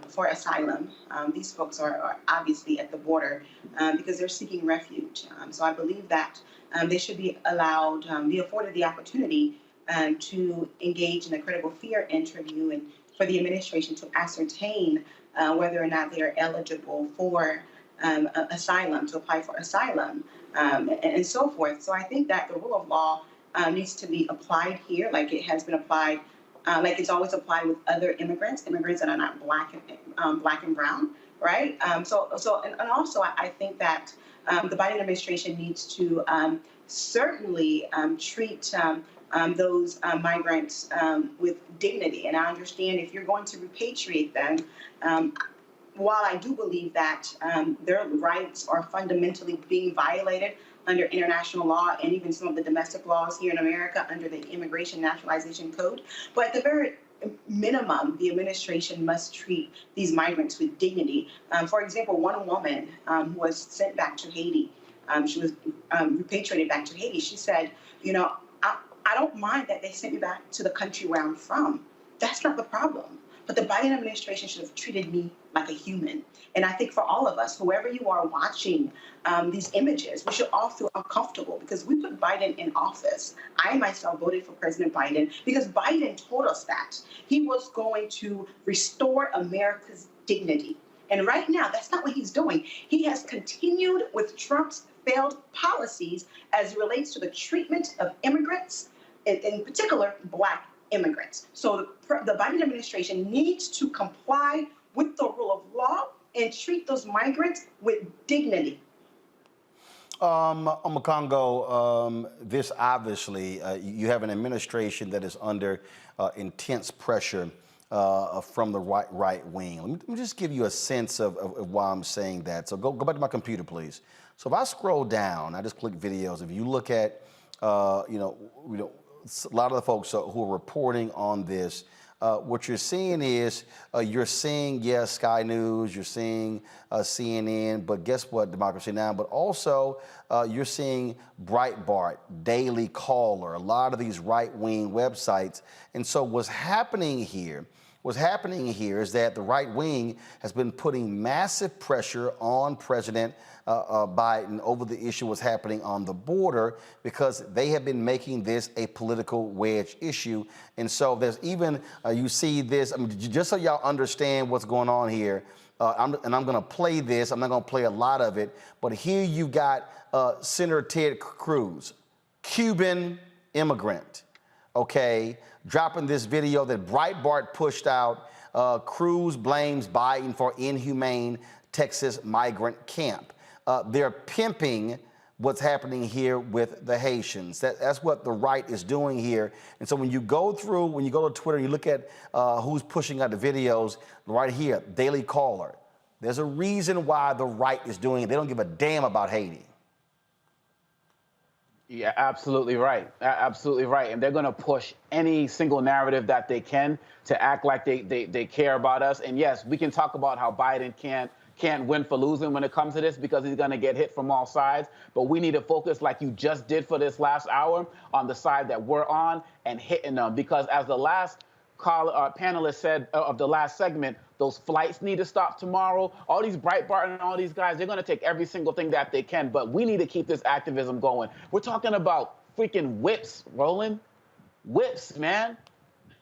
for asylum, these folks are obviously at the border because they're seeking refuge. So I believe that they should be allowed, be afforded the opportunity to engage in a credible fear interview and for the administration to ascertain whether or not they are eligible for asylum, to apply for asylum, and so forth. So I think that the rule of law needs to be applied here like it has been applied, like it's always applied with other immigrants that are not black and brown, right? And also I think that the Biden administration needs to certainly treat those migrants with dignity. And I understand if you're going to repatriate them, while I do believe that their rights are fundamentally being violated under international law and even some of the domestic laws here in America under the Immigration Naturalization Code, but at the very minimum, the administration must treat these migrants with dignity. For example, one woman who was sent back to Haiti, she was repatriated back to Haiti. She said, you know, I don't mind that they sent me back to the country where I'm from. That's not the problem. But the Biden administration should have treated me like a human. And I think for all of us, whoever you are watching these images, we should all feel uncomfortable because we put Biden in office. I myself voted for President Biden because Biden told us that he was going to restore America's dignity. And right now, that's not what he's doing. He has continued with Trump's failed policies as it relates to the treatment of immigrants, in particular, Black immigrants. So the Biden administration needs to comply with the rule of law and treat those migrants with dignity. Congo, this obviously, you have an administration that is under intense pressure from the right wing. Let me just give you a sense of why I'm saying that. So go back to my computer, please. So if I scroll down, I just click videos. If you look at, a lot of the folks who are reporting on this, what you're seeing is yes, Sky News, you're seeing CNN, but guess what, Democracy Now! But also you're seeing Breitbart, Daily Caller, a lot of these right-wing websites. And so what's happening here is that the right wing has been putting massive pressure on President Biden over the issue what's happening on the border because they have been making this a political wedge issue. And so there's even, you see this, I mean, just so y'all understand what's going on here, I'm going to play this. I'm not going to play a lot of it, but here you got Senator Ted Cruz, Cuban immigrant, okay, dropping this video that Breitbart pushed out. Cruz blames Biden for inhumane Texas migrant camp. They're pimping what's happening here with the Haitians. That's what the right is doing here. And so when you go to Twitter, you look at who's pushing out the videos right here, Daily Caller. There's a reason why the right is doing it. They don't give a damn about Haiti. Yeah, absolutely right. Absolutely right. And they're going to push any single narrative that they can to act like they care about us. And yes, we can talk about how Biden can't win for losing when it comes to this because he's going to get hit from all sides. But we need to focus like you just did for this last hour on the side that we're on and hitting them. Because as the last panelist said of the last segment, those flights need to stop tomorrow. All these Breitbart and all these guys, they're going to take every single thing that they can. But we need to keep this activism going. We're talking about freaking whips, Roland. Whips, man.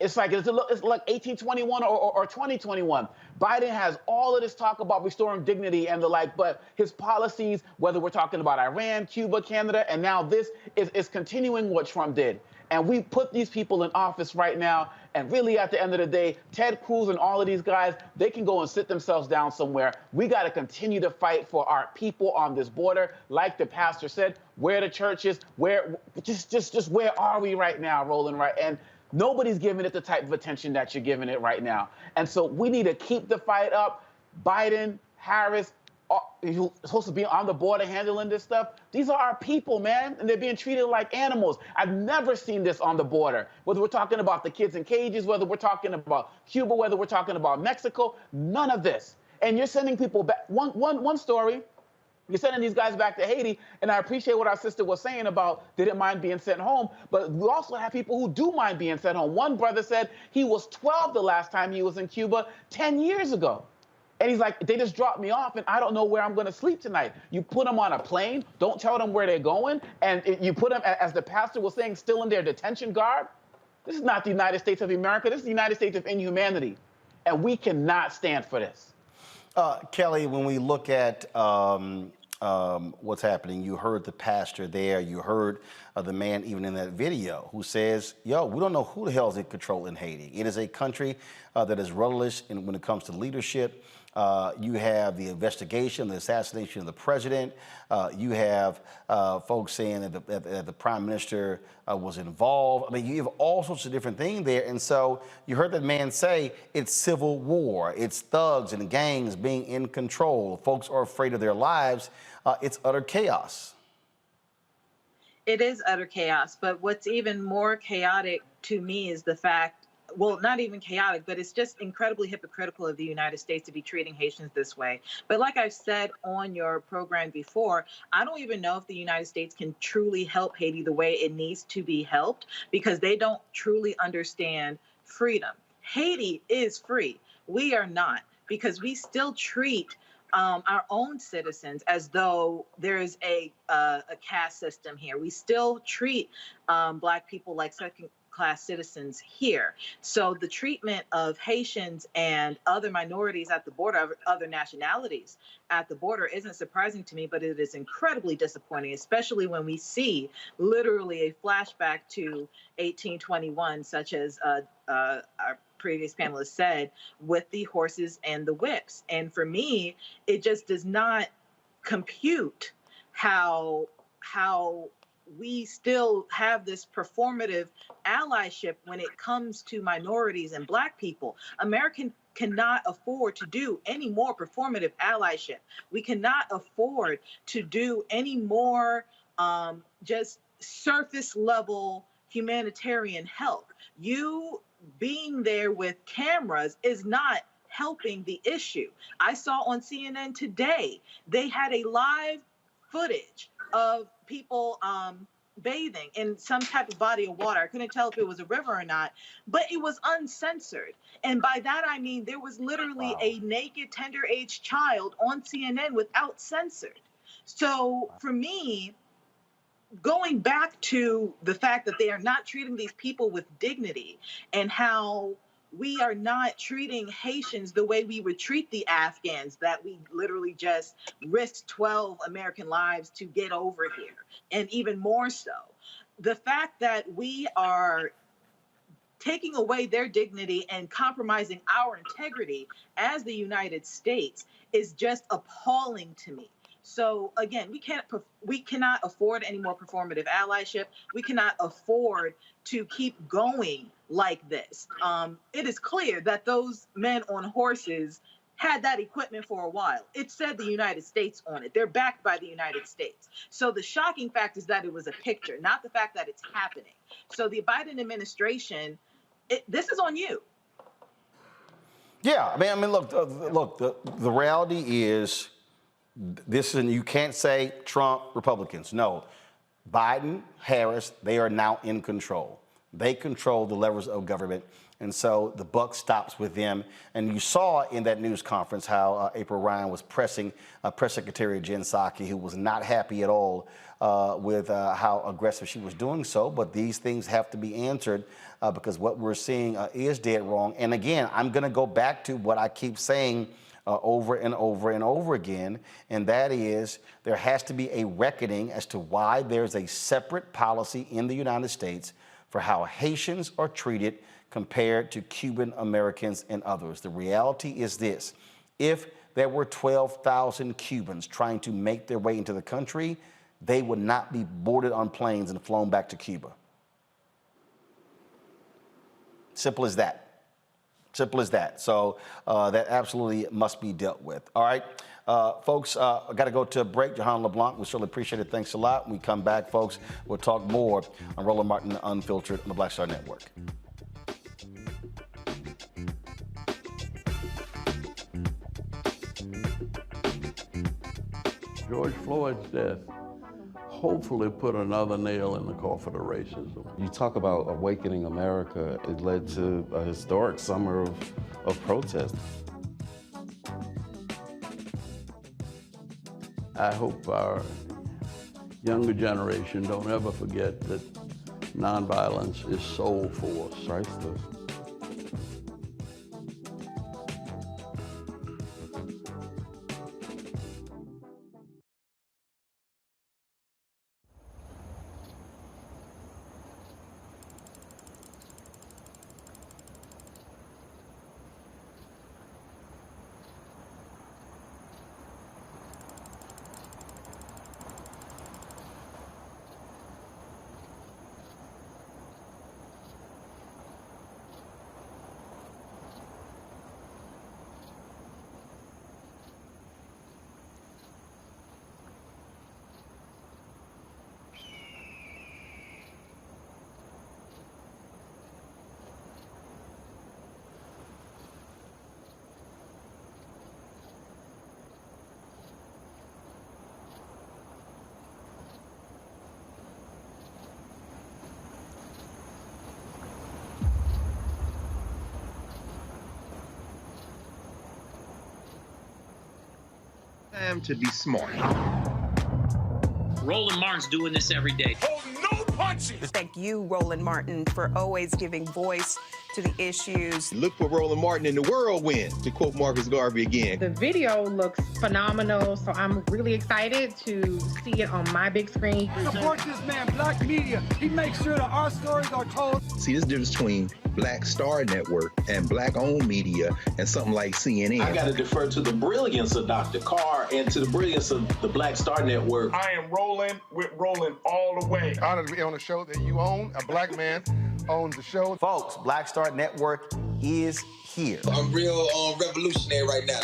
It's like 1821 or 2021. Biden has all of this talk about restoring dignity and the like, but his policies, whether we're talking about Iran, Cuba, Canada, and now this, is continuing what Trump did. And we put these people in office right now, and really at the end of the day, Ted Cruz and all of these guys, they can go and sit themselves down somewhere. We got to continue to fight for our people on this border. Like the pastor said, where the church is, just where are we right now, Roland, right? And nobody's giving it the type of attention that you're giving it right now. And so we need to keep the fight up. Biden, Harris, who's supposed to be on the border handling this stuff, these are our people, man, and they're being treated like animals. I've never seen this on the border, whether we're talking about the kids in cages, whether we're talking about Cuba, whether we're talking about Mexico, none of this. And you're sending people back. One story, you're sending these guys back to Haiti, and I appreciate what our sister was saying about they didn't mind being sent home, but we also have people who do mind being sent home. One brother said he was 12 the last time he was in Cuba 10 years ago. And he's like, they just dropped me off, and I don't know where I'm going to sleep tonight. You put them on a plane, don't tell them where they're going, and you put them, as the pastor was saying, still in their detention guard. This is not the United States of America. This is the United States of inhumanity. and we cannot stand for this. Kelly, when we look at what's happening, you heard the pastor there, you heard the man even in that video who says, yo, we don't know who the hell is in control in Haiti. It is a country that is rudderless when it comes to leadership. You have the investigation, the assassination of the president. You have folks saying that the prime minister was involved. I mean, you have all sorts of different things there. And so you heard that man say it's civil war. It's thugs and gangs being in control. Folks are afraid of their lives. It's utter chaos. It is utter chaos. But what's even more chaotic to me is the fact, well, not even chaotic, but it's just incredibly hypocritical of the United States to be treating Haitians this way. But like I've said on your program before, I don't even know if the United States can truly help Haiti the way it needs to be helped, because they don't truly understand freedom. Haiti is free. We are not, because we still treat our own citizens as though there is a caste system here. We still treat Black people like second-class citizens here. So the treatment of Haitians and other minorities at the border, other nationalities at the border, isn't surprising to me, but it is incredibly disappointing, especially when we see literally a flashback to 1821, such as our previous panelist said, with the horses and the whips. And for me, it just does not compute how we still have this performative allyship when it comes to minorities and Black people. American cannot afford to do any more performative allyship. We cannot afford to do any more just surface level humanitarian help. You being there with cameras is not helping the issue. I saw on CNN today, they had a live footage of people bathing in some type of body of water. I couldn't tell if it was a river or not, but it was uncensored. And by that, I mean, there was literally a naked, tender-aged child on CNN without censored. So for me, going back to the fact that they are not treating these people with dignity, and how we are not treating Haitians the way we would treat the Afghans that we literally just risked 12 American lives to get over here, and even more so. The fact that we are taking away their dignity and compromising our integrity as the United States is just appalling to me. So again, we cannot afford any more performative allyship. We cannot afford to keep going like this. It is clear that those men on horses had that equipment for a while. It said the United States on it. They're backed by the United States. So the shocking fact is that it was a picture, not the fact that it's happening. So the Biden administration, this is on you. Yeah, I mean, look, the reality is, you can't say Trump, Republicans. No, Biden, Harris, they are now in control. They control the levers of government. And so the buck stops with them. And you saw in that news conference how April Ryan was pressing Press Secretary Jen Psaki, who was not happy at all with how aggressive she was doing so. But these things have to be answered because what we're seeing is dead wrong. And again, I'm going to go back to what I keep saying over and over and over again, and that is there has to be a reckoning as to why there's a separate policy in the United States for how Haitians are treated compared to Cuban Americans and others. The reality is this: if there were 12,000 Cubans trying to make their way into the country, they would not be boarded on planes and flown back to Cuba. Simple as that. Simple as that. So that absolutely must be dealt with. All right, folks, I got to go to a break. Jahan LeBlanc, we certainly appreciate it. Thanks a lot. When we come back, folks, we'll talk more on Roland Martin Unfiltered on the Black Star Network. George Floyd's death hopefully put another nail in the coffin of racism. You talk about awakening America. It led to a historic summer of protest. I hope our younger generation don't ever forget that nonviolence is soul force. Priceless. Time to be smart. Roland Martin's doing this every day. Oh, no punches! Thank you, Roland Martin, for always giving voice to the issues. Look for Roland Martin in the whirlwind, to quote Marcus Garvey again. The video looks phenomenal, so I'm really excited to see it on my big screen. Support this man, Black media. He makes sure that our stories are told. See, this difference between Black Star Network and Black-owned media and something like CNN. I got to defer to the brilliance of Dr. Carr and to the brilliance of the Black Star Network. I am rolling with Roland all the way. Honored to be on a show that you own. A Black man owns the show. Folks, Black Star Network is here. I'm real revolutionary right now.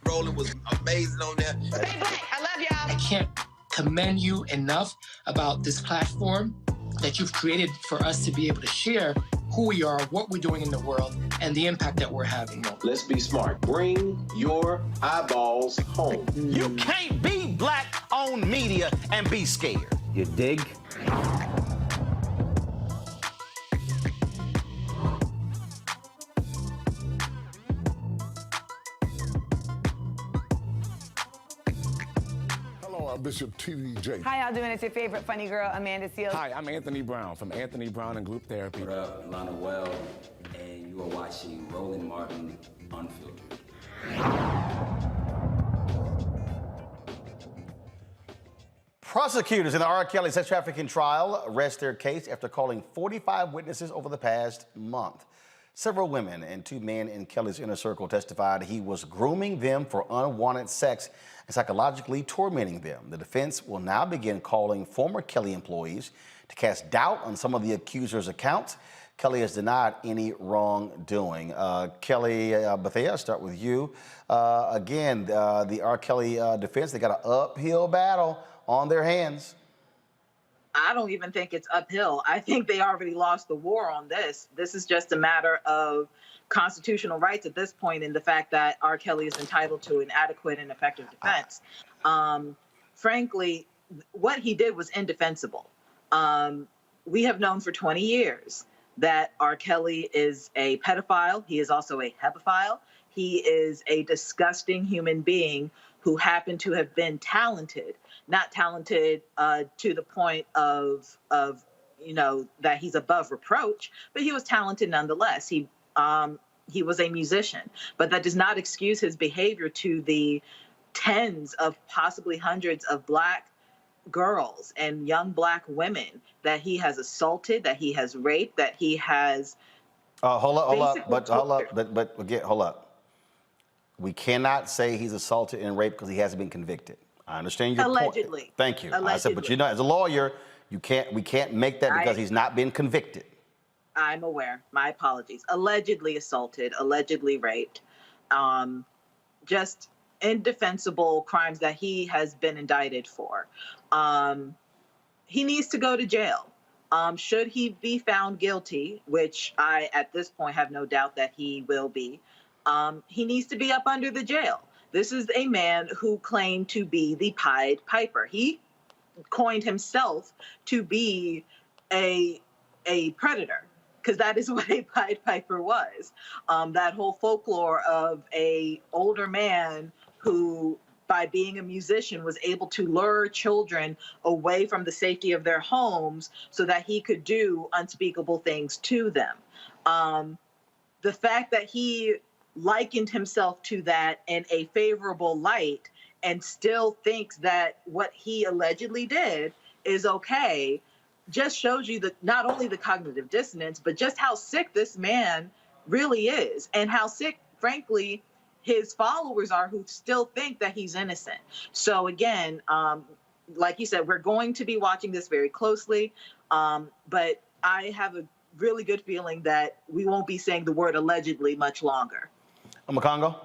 Roland was amazing on there. Stay Black. I love y'all. I can't commend you enough about this platform that you've created for us to be able to share who we are, what we're doing in the world, and the impact that we're having. Let's be smart. Bring your eyeballs home. You can't be Black-owned media and be scared. You dig? Bishop TDJ. Hi, y'all doing? It's your favorite funny girl, Amanda Seals. Hi, I'm Anthony Brown from Anthony Brown and Group Therapy. What up, Lana Well, and you are watching Roland Martin Unfiltered. Prosecutors in the R. Kelly sex trafficking trial arrest their case after calling 45 witnesses over the past month. Several women and 2 men in Kelly's inner circle testified he was grooming them for unwanted sex and psychologically tormenting them. The defense will now begin calling former Kelly employees to cast doubt on some of the accusers' accounts. Kelly has denied any wrongdoing. Kelly Bethea, I'll start with you. Again, the R. Kelly defense, they got an uphill battle on their hands. I don't even think it's uphill. I think they already lost the war on this. This is just a matter of constitutional rights at this point, and the fact that R. Kelly is entitled to an adequate and effective defense. Frankly, what he did was indefensible. We have known for 20 years that R. Kelly is a pedophile. He is also a hebephile. He is a disgusting human being who happened to have been talented, not talented to the point of that he's above reproach, but he was talented nonetheless. He was a musician, but that does not excuse his behavior to the tens of possibly hundreds of Black girls and young Black women that he has assaulted, that he has raped, that he has. Hold up. We cannot say he's assaulted and raped because he hasn't been convicted. I understand your Allegedly. point. Thank you. Allegedly. I said, but as a lawyer, we can't make that because he's not been convicted. I'm aware. My apologies. Allegedly assaulted, allegedly raped. Just indefensible crimes that he has been indicted for. He needs to go to jail. Should he be found guilty, which I, at this point, have no doubt that he will be, he needs to be up under the jail. This is a man who claimed to be the Pied Piper. He coined himself to be a predator, because that is what a Pied Piper was. That whole folklore of a older man who, by being a musician, was able to lure children away from the safety of their homes so that he could do unspeakable things to them. The fact that he likened himself to that in a favorable light and still thinks that what he allegedly did is okay just shows you that not only the cognitive dissonance, but just how sick this man really is, and how sick, frankly, his followers are, who still think that he's innocent. So again, like you said, we're going to be watching this very closely, but I have a really good feeling that we won't be saying the word allegedly much longer. Makongo?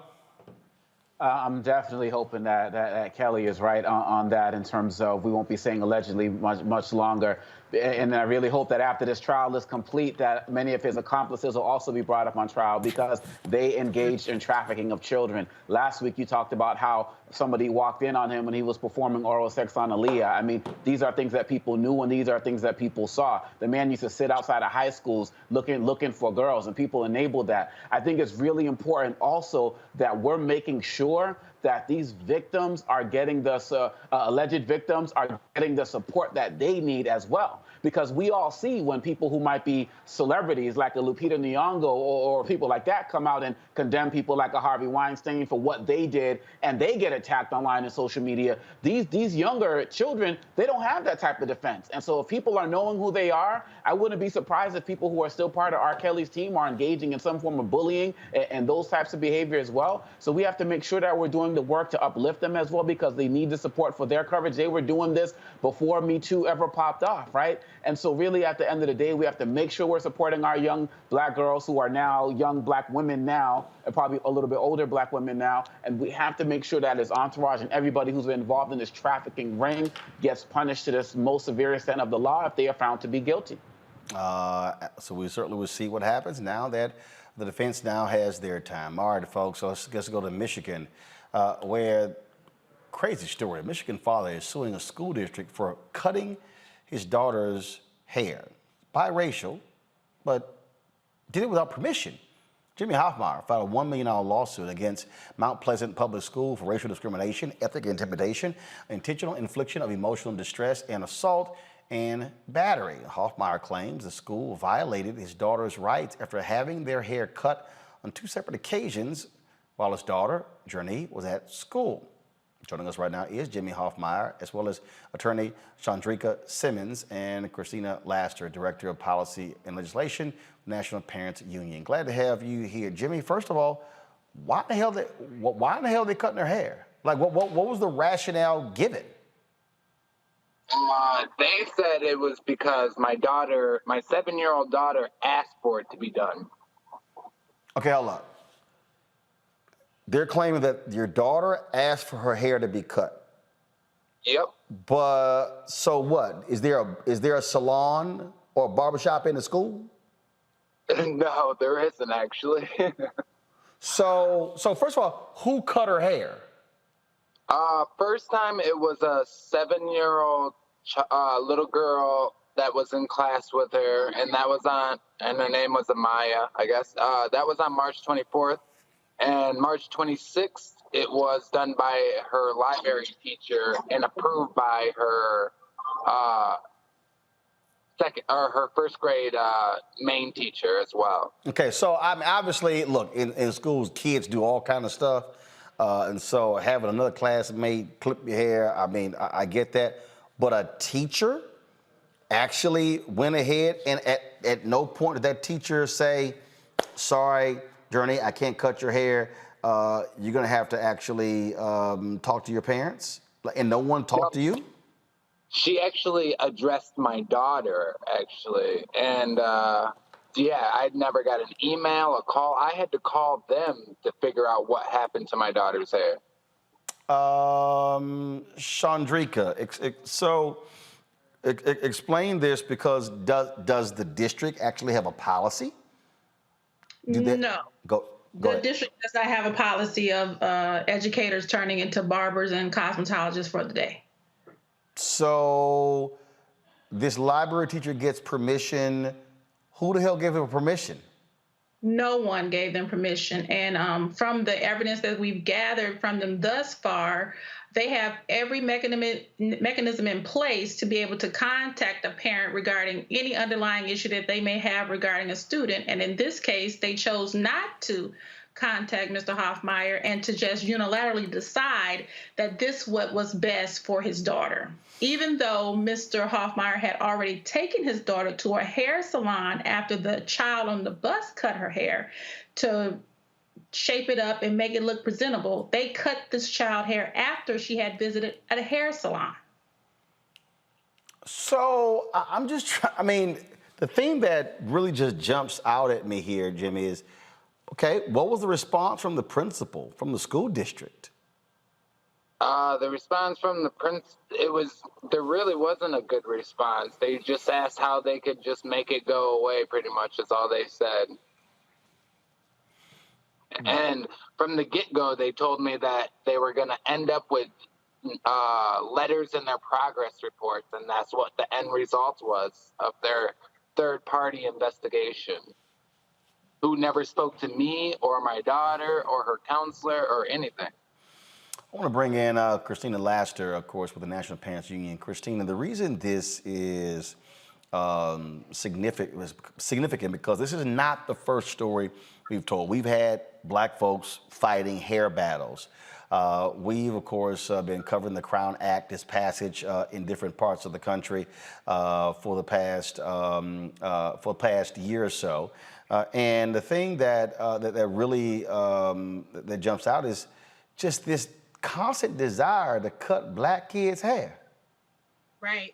I'm definitely hoping that Kelly is right on that, in terms of we won't be saying allegedly much longer. And I really hope that after this trial is complete, that many of his accomplices will also be brought up on trial because they engaged in trafficking of children. Last week, you talked about how somebody walked in on him when he was performing oral sex on Aaliyah. I mean, these are things that people knew, and these are things that people saw. The man used to sit outside of high schools looking for girls, and people enabled that. I think it's really important also that we're making sure that these victims are getting the alleged victims are getting the support that they need as well. Because we all see when people who might be celebrities like a Lupita Nyong'o or people like that come out and condemn people like a Harvey Weinstein for what they did, and they get attacked online and social media. These younger children, they don't have that type of defense. And so if people are knowing who they are, I wouldn't be surprised if people who are still part of R. Kelly's team are engaging in some form of bullying and those types of behavior as well. So we have to make sure that we're doing the work to uplift them as well, because they need the support for their coverage. They were doing this before Me Too ever popped off, right? And so really at the end of the day, we have to make sure we're supporting our young black girls who are now young black women now, and probably a little bit older black women now. And we have to make sure that his entourage and everybody who's been involved in this trafficking ring gets punished to this most severe extent of the law if they are found to be guilty. So we certainly will see what happens now that the defense now has their time. All right, folks, so let's go to Michigan, where, crazy story, a Michigan father is suing a school district for cutting his daughter's hair. Biracial, but did it without permission. Jimmy Hoffmeyer filed a $1 million lawsuit against Mount Pleasant Public School for racial discrimination, ethnic intimidation, intentional infliction of emotional distress, and assault and battery. Hoffmeyer claims the school violated his daughter's rights after having their hair cut on 2 separate occasions while his daughter, Journey, was at school. Joining us right now is Jimmy Hoffmeyer, as well as attorney Chandrika Simmons and Christina Laster, Director of Policy and Legislation, National Parents Union. Glad to have you here. Jimmy, first of all, why in the hell are they cutting their hair? Like, what was the rationale given? They said it was because my 7-year-old daughter, asked for it to be done. Okay, hold on. They're claiming that your daughter asked for her hair to be cut. Yep. But so what? Is there a salon or a barbershop in the school? No, there isn't actually. So first of all, who cut her hair? First time it was a 7-year-old little girl that was in class with her, and her name was Amaya, I guess. That was on March 24th. And March 26th, it was done by her library teacher and approved by her her first grade main teacher as well. Okay, so I mean, obviously, look, in schools, kids do all kind of stuff. And so having another classmate clip your hair, I mean, I get that. But a teacher actually went ahead and at no point did that teacher say, sorry, Journey, I can't cut your hair. You're going to have to actually talk to your parents? And no one talked to you? She actually addressed my daughter, actually. And, yeah, I'd never got an email, a call. I had to call them to figure out what happened to my daughter's hair. Chandrika, explain this, because does the district actually have a policy? No. Go The ahead. district does not have a policy of educators turning into barbers and cosmetologists for the day. So this library teacher gets permission. Who the hell gave him permission? No one gave them permission. And from the evidence that we've gathered from them thus far, they have every mechanism in place to be able to contact a parent regarding any underlying issue that they may have regarding a student. And in this case, they chose not to contact Mr. Hoffmeyer and to just unilaterally decide that this was best for his daughter. Even though Mr. Hoffmeyer had already taken his daughter to a hair salon after the child on the bus cut her hair to shape it up and make it look presentable, they cut this child hair after she had visited at a hair salon. So I'm just trying, I mean, the thing that really just jumps out at me here, Jimmy, is, okay, what was the response from the principal, from the school district? The response from the there really wasn't a good response. They just asked how they could just make it go away, pretty much, is all they said. And from the get-go, they told me that they were going to end up with letters in their progress reports, and that's what the end result was of their third-party investigation, who never spoke to me or my daughter or her counselor or anything. I want to bring in Christina Laster, of course, with the National Parents Union. Christina, the reason this is significant because this is not the first story we've told. We've had black folks fighting hair battles. We've, of course, been covering the Crown Act, this passage in different parts of the country for the past year or so. And the thing that really that jumps out is just this constant desire to cut black kids' hair. Right.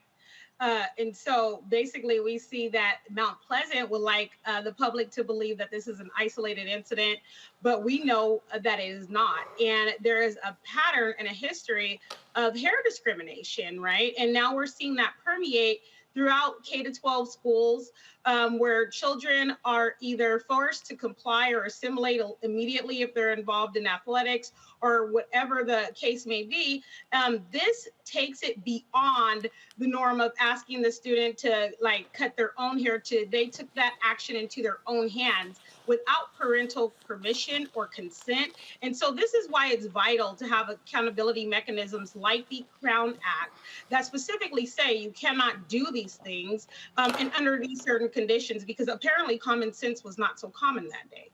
And so basically we see that Mount Pleasant would like the public to believe that this is an isolated incident, but we know that it is not. And there is a pattern and a history of hair discrimination, right? And now we're seeing that permeate throughout K-12 schools where children are either forced to comply or assimilate immediately if they're involved in athletics or whatever the case may be. This takes it beyond the norm of asking the student to like cut their own hair they took that action into their own hands without parental permission or consent. And so this is why it's vital to have accountability mechanisms like the Crown Act that specifically say you cannot do these things and under these certain conditions, because apparently common sense was not so common that day.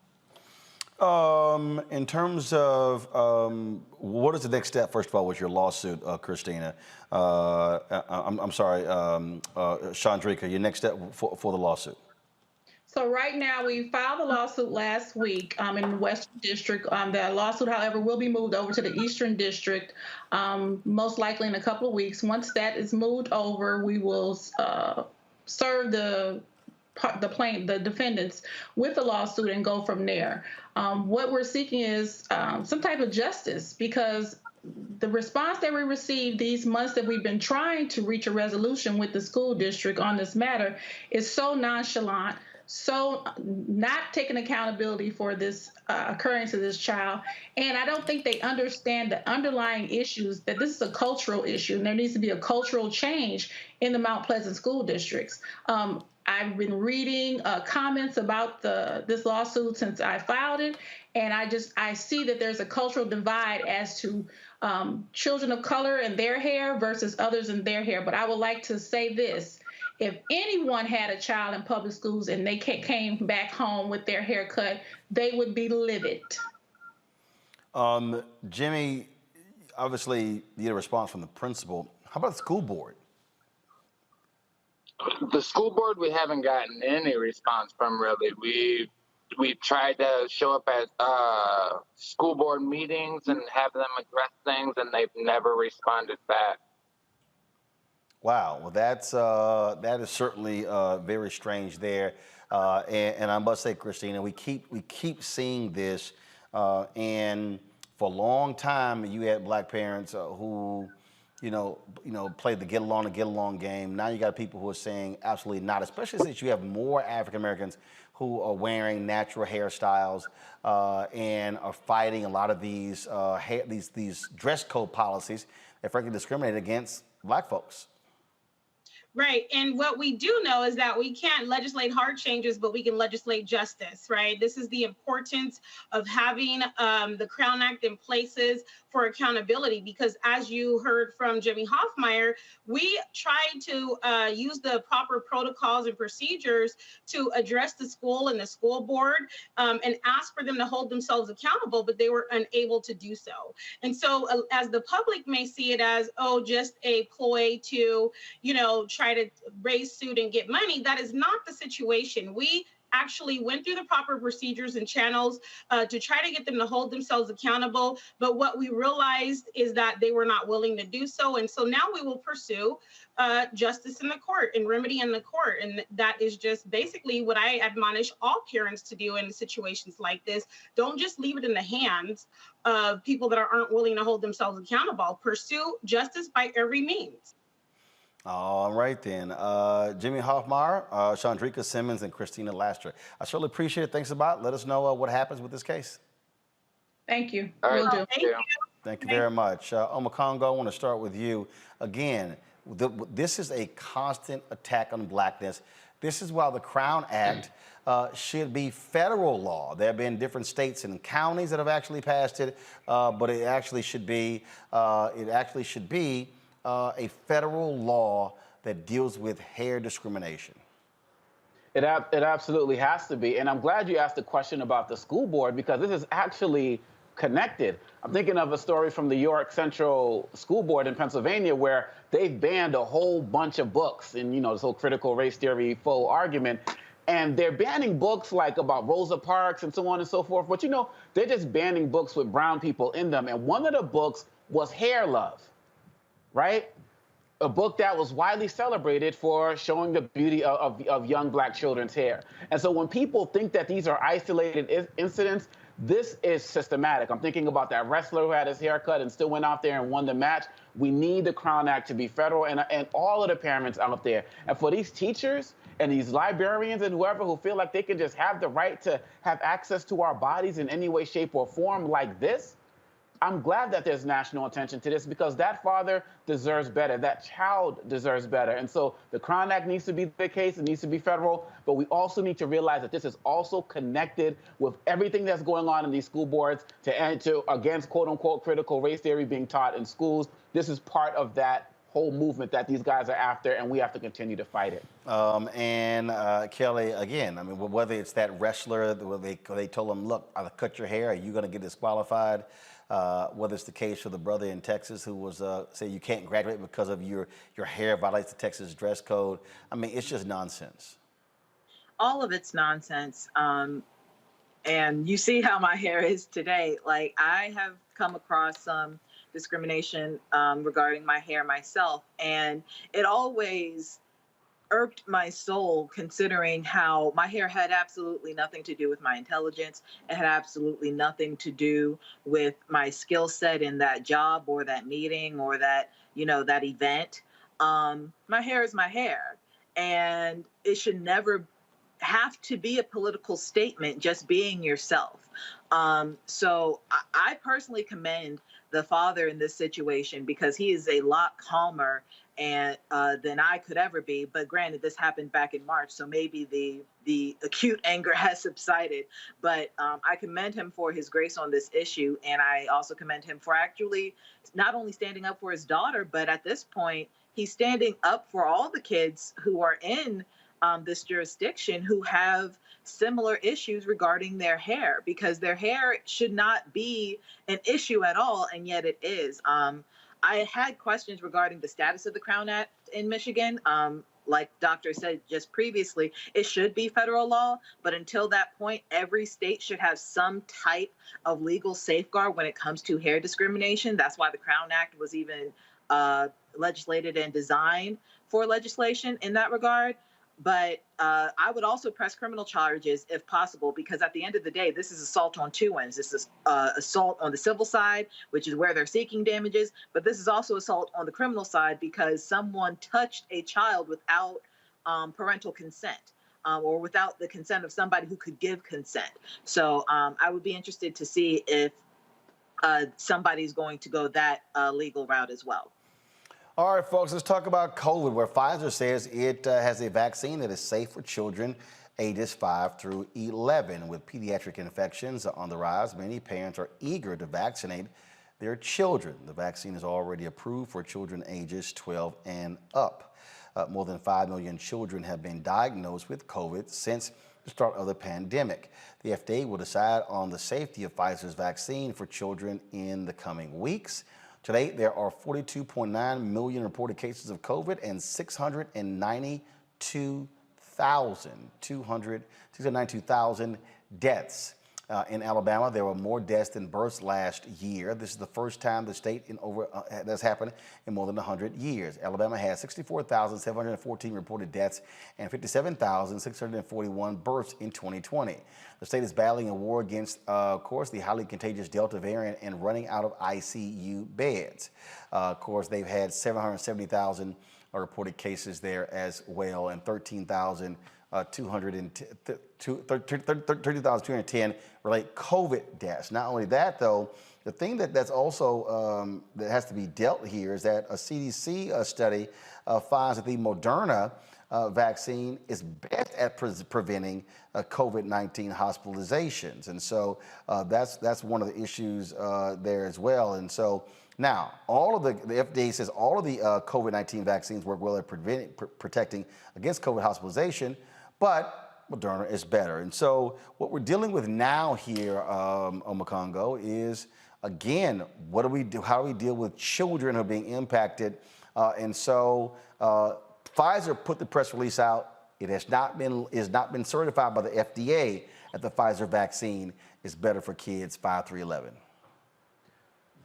In terms of what is the next step, first of all, with your lawsuit, Christina? I'm sorry, Chandrika, your next step for the lawsuit? So right now, we filed a lawsuit last week in the Western District. The lawsuit, however, will be moved over to the Eastern District, most likely in a couple of weeks. Once that is moved over, we will serve the defendants with the lawsuit and go from there. What we're seeking is some type of justice, because the response that we received these months that we've been trying to reach a resolution with the school district on this matter is so nonchalant, so not taking accountability for this occurrence to this child. And I don't think they understand the underlying issues, that this is a cultural issue and there needs to be a cultural change in the Mount Pleasant school districts. I've been reading comments about this lawsuit since I filed it, and I see that there's a cultural divide as to children of color and their hair versus others in their hair. But I would like to say this. If anyone had a child in public schools and they came back home with their hair cut, they would be livid. Jimmy, obviously you get a response from the principal. How about the school board? The school board, we haven't gotten any response from, really. We've tried to show up at school board meetings and have them address things, and they've never responded back. Wow, well, that is certainly very strange there, and I must say, Christina, we keep seeing this, and for a long time you had black parents who, you know, played the get along game. Now you got people who are saying absolutely not, especially since you have more African Americans who are wearing natural hairstyles and are fighting a lot of these these dress code policies that frankly discriminate against black folks. Right. And what we do know is that we can't legislate hard changes, but we can legislate justice, right? This is the importance of having the Crown Act in places for accountability, because as you heard from Jimmy Hoffmeyer, we tried to use the proper protocols and procedures to address the school and the school board and ask for them to hold themselves accountable, but they were unable to do so. And so as the public may see it as, oh, just a ploy to, try to raise suit and get money, that is not the situation. We actually went through the proper procedures and channels to try to get them to hold themselves accountable. But what we realized is that they were not willing to do so. And so now we will pursue justice in the court and remedy in the court. And that is just basically what I admonish all parents to do in situations like this. Don't just leave it in the hands of people that aren't willing to hold themselves accountable. Pursue justice by every means. All right, then. Jimmy Hoffmeyer, Chandrika Simmons, and Christina Laster. I certainly appreciate it. Thanks a lot. Let us know what happens with this case. Thank you. All right. Will do. Thank you. Thank you very much. Omakongo, I want to start with you. Again, this is a constant attack on blackness. This is why the Crown Act should be federal law. There have been different states and counties that have actually passed it, but it actually should be a federal law that deals with hair discrimination. It absolutely has to be. And I'm glad you asked the question about the school board, because this is actually connected. I'm thinking of a story from the York Central School Board in Pennsylvania where they've banned a whole bunch of books in, this whole critical race theory faux argument. And they're banning books like about Rosa Parks and so on and so forth. But, they're just banning books with brown people in them. And one of the books was Hair Love, right? A book that was widely celebrated for showing the beauty of young black children's hair. And so when people think that these are isolated incidents, this is systematic. I'm thinking about that wrestler who had his hair cut and still went out there and won the match. We need the Crown Act to be federal, and all of the parents out there. And for these teachers and these librarians and whoever who feel like they can just have the right to have access to our bodies in any way, shape, or form like this, I'm glad that there's national attention to this, because that father deserves better. That child deserves better. And so the Crown Act needs to be the case. It needs to be federal. But we also need to realize that this is also connected with everything that's going on in these school boards against, quote unquote, critical race theory being taught in schools. This is part of that whole movement that these guys are after, and we have to continue to fight it. Kelly, again, whether it's that wrestler, where they told him, look, I'll cut your hair, are you going to get disqualified? Whether it's the case for the brother in Texas who was say you can't graduate because of your hair violates the Texas dress code. It's just nonsense. All of it's nonsense. And you see how my hair is today. Like, I have come across some discrimination regarding my hair myself, and it always irked my soul, considering how my hair had absolutely nothing to do with my intelligence. It had absolutely nothing to do with my skill set in that job or that meeting or that, that event. My hair is my hair, and it should never have to be a political statement, just being yourself. So I personally commend the father in this situation, because he is a lot calmer than I could ever be. But granted, this happened back in March, so maybe the acute anger has subsided. But I commend him for his grace on this issue, and I also commend him for actually not only standing up for his daughter, but at this point, he's standing up for all the kids who are in this jurisdiction who have similar issues regarding their hair, because their hair should not be an issue at all, and yet it is. I had questions regarding the status of the Crown Act in Michigan. Like Doctor said just previously, it should be federal law, but until that point, every state should have some type of legal safeguard when it comes to hair discrimination. That's why the Crown Act was even legislated and designed for legislation in that regard. But I would also press criminal charges if possible, because at the end of the day, this is assault on two ends. This is assault on the civil side, which is where they're seeking damages. But this is also assault on the criminal side, because someone touched a child without parental consent or without the consent of somebody who could give consent. So I would be interested to see if somebody's going to go that legal route as well. All right, folks, let's talk about COVID, where Pfizer says it has a vaccine that is safe for children ages 5 through 11. With pediatric infections on the rise, many parents are eager to vaccinate their children. The vaccine is already approved for children ages 12 and up. More than 5 million children have been diagnosed with COVID since the start of the pandemic. The FDA will decide on the safety of Pfizer's vaccine for children in the coming weeks. Today, there are 42.9 million reported cases of COVID and 692,000 deaths. In Alabama, there were more deaths than births last year. This is the first time the state that's happened in more than 100 years. Alabama has 64,714 reported deaths and 57,641 births in 2020. The state is battling a war against, of course, the highly contagious Delta variant and running out of ICU beds. Of course, they've had 770,000 reported cases there as well, and 13,210 relate COVID deaths. Not only that, though, the thing that's also that has to be dealt here is that a CDC study finds that the Moderna vaccine is best at preventing COVID-19 hospitalizations, and so that's one of the issues there as well. And so now, all of the FDA says all of the COVID-19 vaccines work well at protecting against COVID hospitalization, but Moderna is better. And so what we're dealing with now here, Omokongo, is again, what do we do? How do we deal with children who are being impacted? And so Pfizer put the press release out. It has not been certified by the FDA that the Pfizer vaccine is better for kids 5 through 11.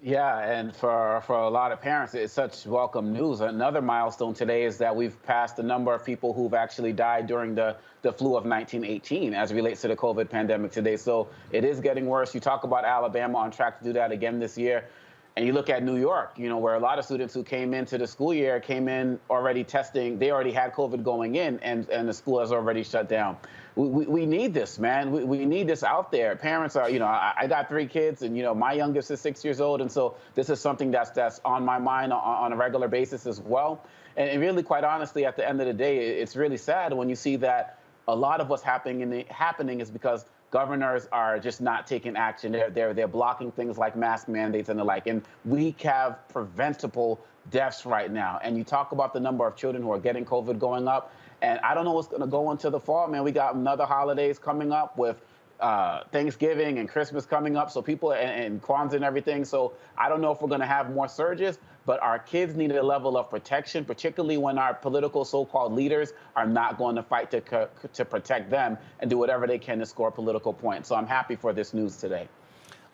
Yeah, and for a lot of parents, it's such welcome news. Another milestone today is that we've passed the number of people who've actually died during the flu of 1918 as it relates to the COVID pandemic today. So it is getting worse. You talk about Alabama on track to do that again this year. And you look at New York, where a lot of students who came into the school year came in already testing. They already had COVID going in, and the school has already shut down. We need this, man. We need this out there. Parents are, I got 3 kids, and, my youngest is 6 years old. And so this is something that's on my mind on a regular basis as well. And really, quite honestly, at the end of the day, it's really sad when you see that a lot of what's happening is because governors are just not taking action. They're blocking things like mask mandates and the like. And we have preventable deaths right now. And you talk about the number of children who are getting COVID going up. And I don't know what's going to go into the fall, man. We got another holidays coming up with Thanksgiving and Christmas coming up. So people and Kwanzaa and everything. So I don't know if we're going to have more surges, but our kids need a level of protection, particularly when our political so-called leaders are not going to fight to protect them and do whatever they can to score political points. So I'm happy for this news today.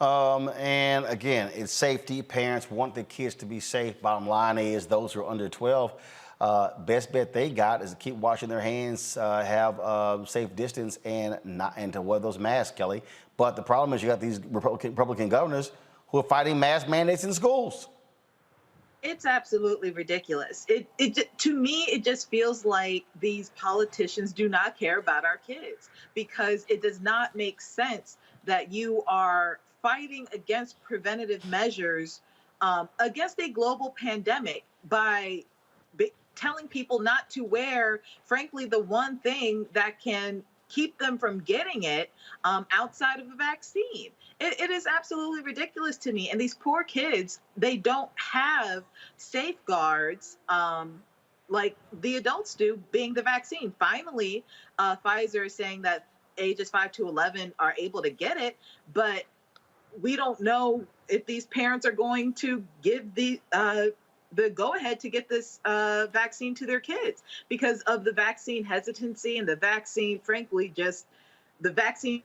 And again, it's safety. Parents want their kids to be safe. Bottom line is those who are under 12, best bet they got is to keep washing their hands, have safe distance, and to wear those masks, Kelly. But the problem is you got these Republican governors who are fighting mask mandates in schools. It's absolutely ridiculous. To me, it just feels like these politicians do not care about our kids, because it does not make sense that you are fighting against preventative measures against a global pandemic by telling people not to wear, frankly, the one thing that can keep them from getting it outside of a vaccine. It is absolutely ridiculous to me. And these poor kids, they don't have safeguards like the adults do, being the vaccine. Finally, Pfizer is saying that ages 5 to 11 are able to get it, but we don't know if these parents are going to give the go-ahead to get this vaccine to their kids because of the vaccine hesitancy and the vaccine, frankly, just the vaccine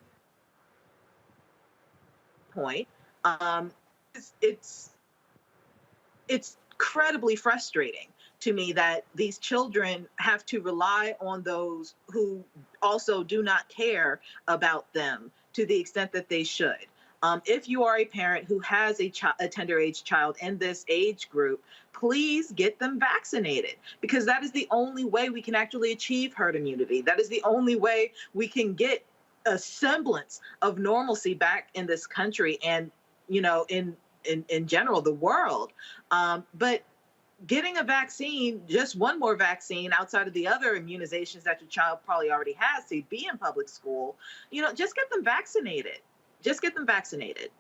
point. It's incredibly frustrating to me that these children have to rely on those who also do not care about them to the extent that they should. If you are a parent who has a tender age child in this age group, please get them vaccinated, because that is the only way we can actually achieve herd immunity. That is the only way we can get a semblance of normalcy back in this country and, in general, the world. But getting a vaccine, just one more vaccine outside of the other immunizations that your child probably already has to be in public school, just get them vaccinated. Just get them vaccinated.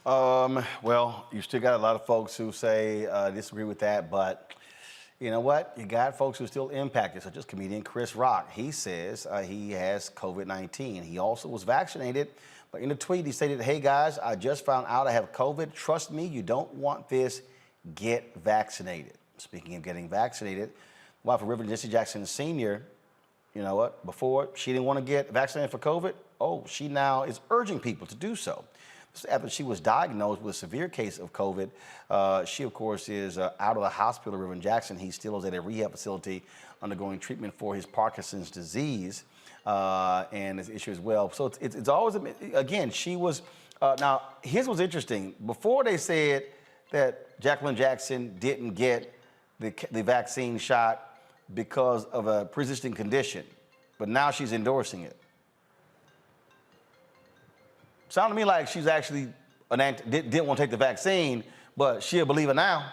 Well, you still got a lot of folks who say disagree with that, but you know what? You got folks who are still impacted, such as comedian Chris Rock. He says he has COVID-19. He also was vaccinated, but in a tweet he stated, "Hey guys, I just found out I have COVID. Trust me, you don't want this. Get vaccinated." Speaking of getting vaccinated, wife of Reverend Jesse Jackson Sr., you know what? Before, she didn't want to get vaccinated for COVID. Oh, she now is urging people to do so. This is after she was diagnosed with a severe case of COVID. She, of course, is out of the hospital, Reverend Jackson. He still is at a rehab facility undergoing treatment for his Parkinson's disease and his issue as well. So it's always, again, she was, now, here's what's interesting. Before they said that Jacqueline Jackson didn't get the vaccine shot because of a pre-existing condition, but now she's endorsing it. Sounded to me like she's actually didn't want to take the vaccine, but she's a believer now.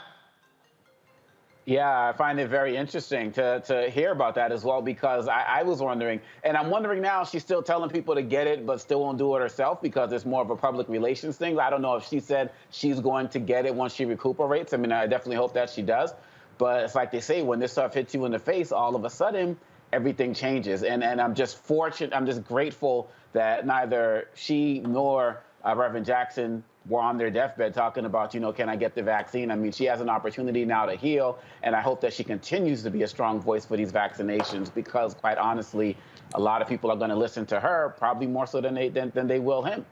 Yeah, I find it very interesting to hear about that as well, because I was wondering, and I'm wondering now, she's still telling people to get it, but still won't do it herself because it's more of a public relations thing. I don't know if she said she's going to get it once she recuperates. I mean, I definitely hope that she does. But it's like they say, when this stuff hits you in the face, all of a sudden, everything changes. And I'm just fortunate, I'm just grateful that neither she nor Reverend Jackson were on their deathbed talking about, can I get the vaccine? I mean, she has an opportunity now to heal, and I hope that she continues to be a strong voice for these vaccinations, because quite honestly, a lot of people are going to listen to her, probably more so than they will him.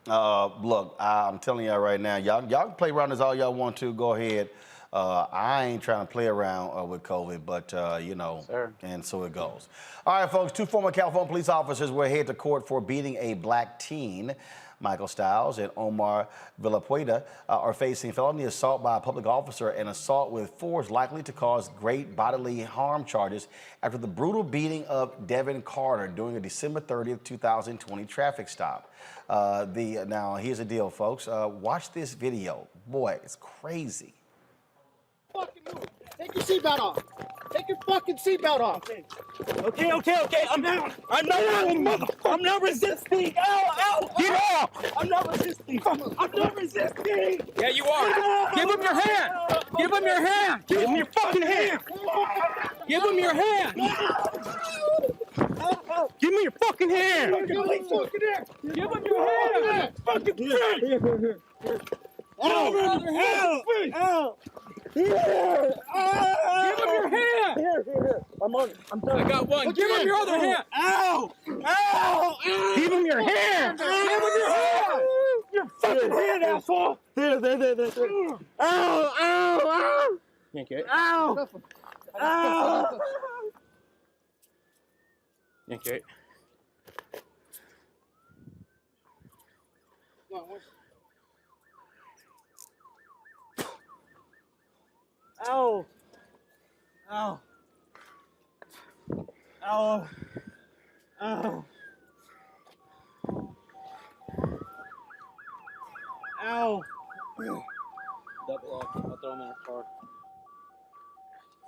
Look, I'm telling y'all right now, y'all can play around as all y'all want to. Go ahead. I ain't trying to play around with COVID, but, Sir. And so it goes. All right, folks, 2 former California police officers were headed to court for beating a black teen. Michael Stiles and Omar Villapueda are facing felony assault by a public officer and assault with force likely to cause great bodily harm charges after the brutal beating of Devin Carter during a December 30th, 2020 traffic stop. Now, here's the deal, folks. Watch this video. Boy, it's crazy. Fucking move. Take your seatbelt off. Take your fucking seatbelt off. Okay. I'm down. I'm not resisting. Ow. Get off. I'm not resisting. Yeah, you are. Give him your hand. Give him your hand. Give him your fucking hand. Give him your hand. Give me your fucking hand. Give him your hand. Fucking prick. Ow. Give him your hand! Here. I'm on it. I'm done. I got one. Give him your other hand! Ow! Give him your hand! Give him your hand! Your fucking hand, asshole! There. Ow! Yank it. Ow! Yank it. Ow! Double up. I'll throw him in the car.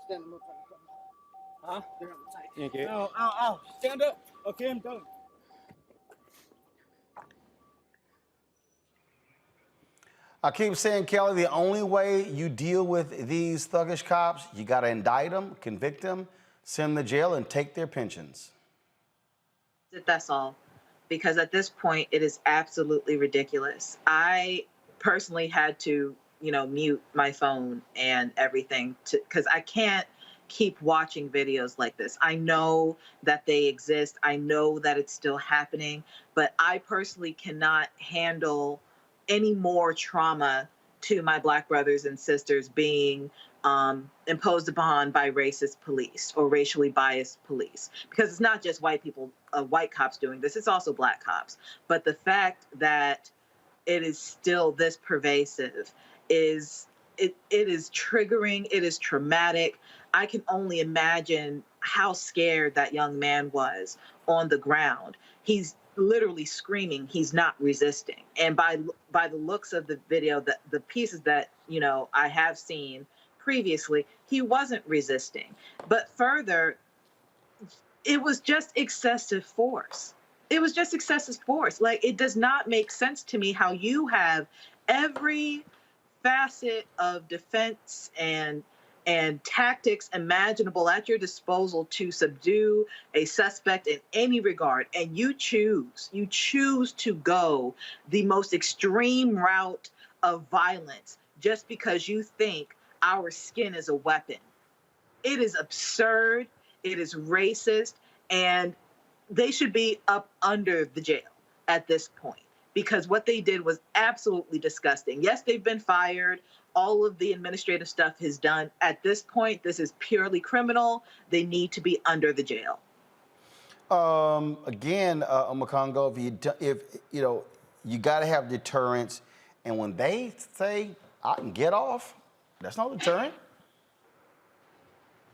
Stand them up. Huh? They're on the tight. Yank it. Ow. Stand up. Okay, I'm done. I keep saying, Kelly, the only way you deal with these thuggish cops, you got to indict them, convict them, send them to jail, and take their pensions. That's all. Because at this point, it is absolutely ridiculous. I personally had to, mute my phone and everything because I can't keep watching videos like this. I know that they exist. I know that it's still happening, but I personally cannot handle any more trauma to my Black brothers and sisters being imposed upon by racist police or racially biased police. Because it's not just white people, white cops doing this, it's also Black cops. But the fact that it is still this pervasive is triggering, it is traumatic. I can only imagine how scared that young man was on the ground. He's literally screaming, he's not resisting. And by the looks of the video, the pieces that, I have seen previously, he wasn't resisting. But further, it was just excessive force. Like, it does not make sense to me how you have every facet of defense and tactics imaginable at your disposal to subdue a suspect in any regard, and you choose to go the most extreme route of violence just because you think our skin is a weapon. It is absurd, it is racist, and they should be up under the jail at this point because what they did was absolutely disgusting. Yes, they've been fired. All of the administrative stuff is done. At this point, this is purely criminal. They need to be under the jail. Again, Makongo, if you got to have deterrence, and when they say I can get off, That's no deterrent.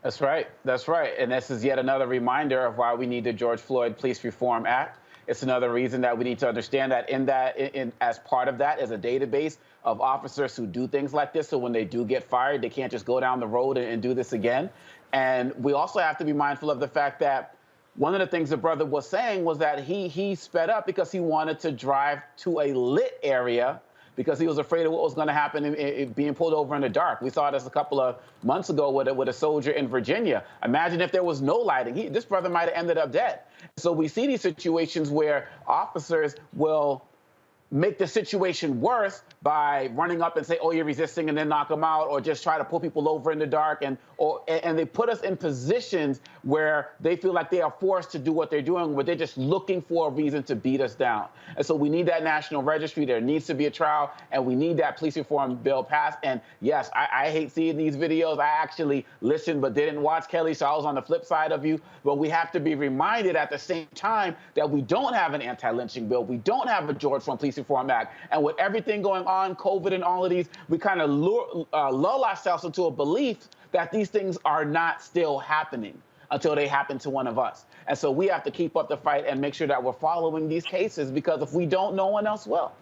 That's right. That's right. And this is yet another reminder of why we need the George Floyd Police Reform Act. It's another reason that we need to understand that as part of that is a database of officers who do things like this. So when they do get fired, they can't just go down the road and do this again. And we also have to be mindful of the fact that one of the things the brother was saying was that he sped up because he wanted to drive to a lit area because he was afraid of what was going to happen in being pulled over in the dark. We saw this a couple of months ago with a soldier in Virginia. Imagine if there was no lighting. This brother might have ended up dead. So we see these situations where officers will make the situation worse by running up and say, oh, you're resisting, and then knock them out, or just try to pull people over in the dark. And they put us in positions where they feel like they are forced to do what they're doing, where they're just looking for a reason to beat us down. And so we need that national registry. There needs to be a trial, and we need that police reform bill passed. And yes, I hate seeing these videos. I actually listened but didn't watch, Kelly, so I was on the flip side of you. But we have to be reminded at the same time that we don't have an anti-lynching bill. We don't have a George Floyd Police Reform Act. And with everything going on, COVID and all of these, we kind of lull ourselves into a belief that these things are not still happening until they happen to one of us. And so we have to keep up the fight and make sure that we're following these cases, because if we don't, no one else will.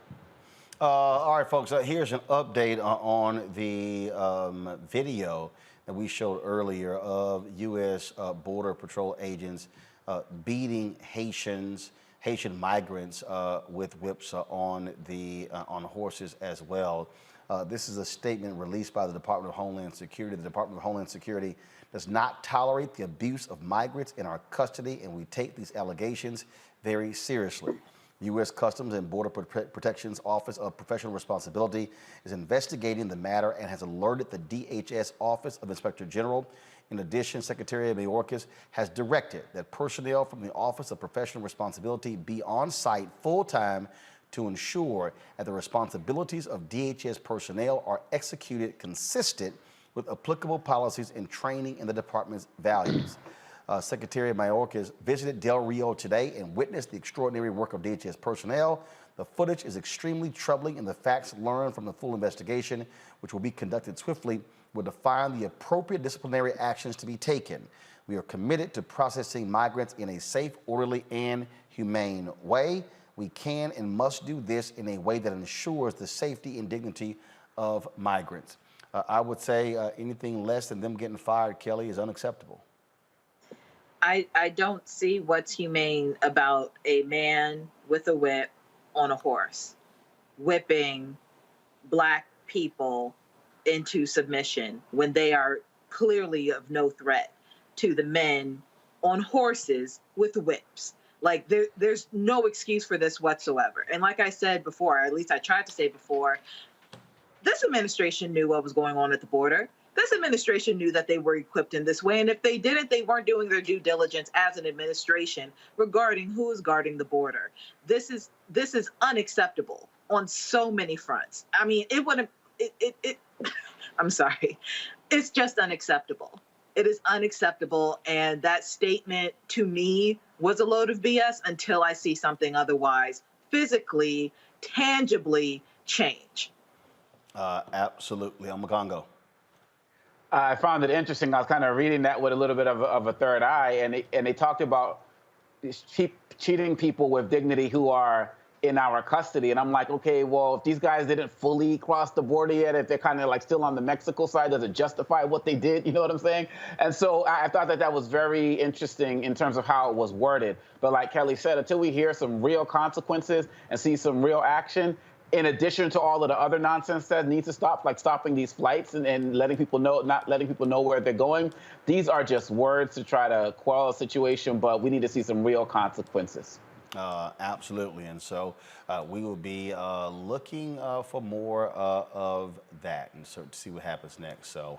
All right, folks, here's an update on the video that we showed earlier of U.S. Border Patrol agents beating Haitian migrants with whips on horses as well. This is a statement released by the Department of Homeland Security. The Department of Homeland Security does not tolerate the abuse of migrants in our custody, and we take these allegations very seriously. U.S. Customs and Border Protection's Office of Professional Responsibility is investigating the matter and has alerted the DHS Office of Inspector General. In addition, Secretary Mayorkas has directed that personnel from the Office of Professional Responsibility be on site full-time to ensure that the responsibilities of DHS personnel are executed consistent with applicable policies and training in the department's values. Secretary Mayorkas visited Del Rio today and witnessed the extraordinary work of DHS personnel. The footage is extremely troubling, and the facts learned from the full investigation, which will be conducted swiftly, will define the appropriate disciplinary actions to be taken. We are committed to processing migrants in a safe, orderly, and humane way. We can and must do this in a way that ensures the safety and dignity of migrants. I would say anything less than them getting fired, Kelly, is unacceptable. I don't see what's humane about a man with a whip on a horse whipping Black people into submission when they are clearly of no threat to the men on horses with whips. Like, there's no excuse for this whatsoever. And like I said before, or at least I tried to say before, this administration knew what was going on at the border. This administration knew that they were equipped in this way. And if they didn't, they weren't doing their due diligence as an administration regarding who is guarding the border. This is unacceptable on so many fronts. I mean, I'm sorry. It's just unacceptable. It is unacceptable. And that statement to me was a load of BS until I see something otherwise physically, tangibly change. Absolutely. I'm Magongo. I found it interesting. I was kind of reading that with a little bit of a third eye, and they talked about cheating people with dignity who are in our custody. And I'm like, okay, well, if these guys didn't fully cross the border yet, if they're kind of like still on the Mexico side, does it justify what they did? You know what I'm saying? And so I thought that was very interesting in terms of how it was worded. But like Kelly said, until we hear some real consequences and see some real action, in addition to all of the other nonsense that needs to stop, like stopping these flights and letting people know, not letting people know where they're going, these are just words to try to quell a situation, but we need to see some real consequences. Absolutely. And so we will be looking for more of that and so to see what happens next. So,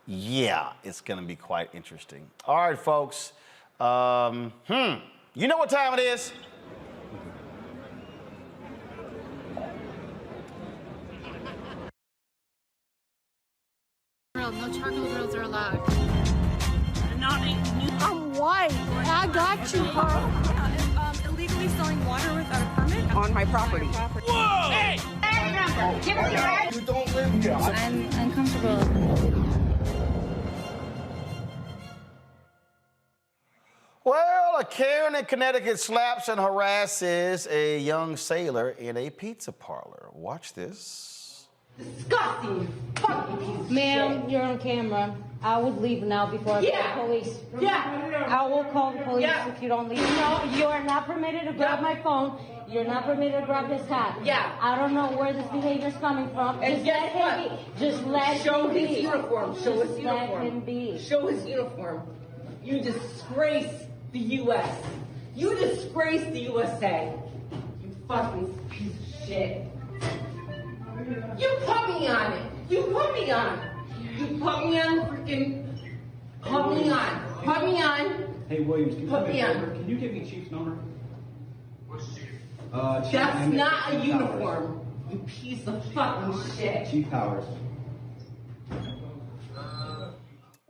yeah, it's going to be quite interesting. All right, folks. You know what time it is? No charcoal grills are allowed. I'm white. I got you, bro. Illegally selling water without a permit on my property. Whoa! Hey! number. Give us your ID. You don't live here. I'm uncomfortable. Well, a Karen in Connecticut slaps and harasses a young sailor in a pizza parlor. Watch this. Disgusting. Ma'am, you're on camera. I would leave now before I call the police. Yeah. I will call the police if you don't leave. No, you are not permitted to grab my phone. You're not permitted to grab this hat. Yeah. I don't know where this behavior is coming from. And just let him be. Just let Show him be. his uniform. Show his uniform. Let him be. Show his uniform. You disgrace the U.S. You disgrace the USA. You fucking piece of shit. You put me on it. You put me on it. You put me on freaking. Put me on. Put me on. Hey, Williams, can you Put give me me a on. number? Can you give me Chief's number? What's Chief? Chief That's Emmett not a Powers. uniform. You piece of fucking shit. Chief Powers.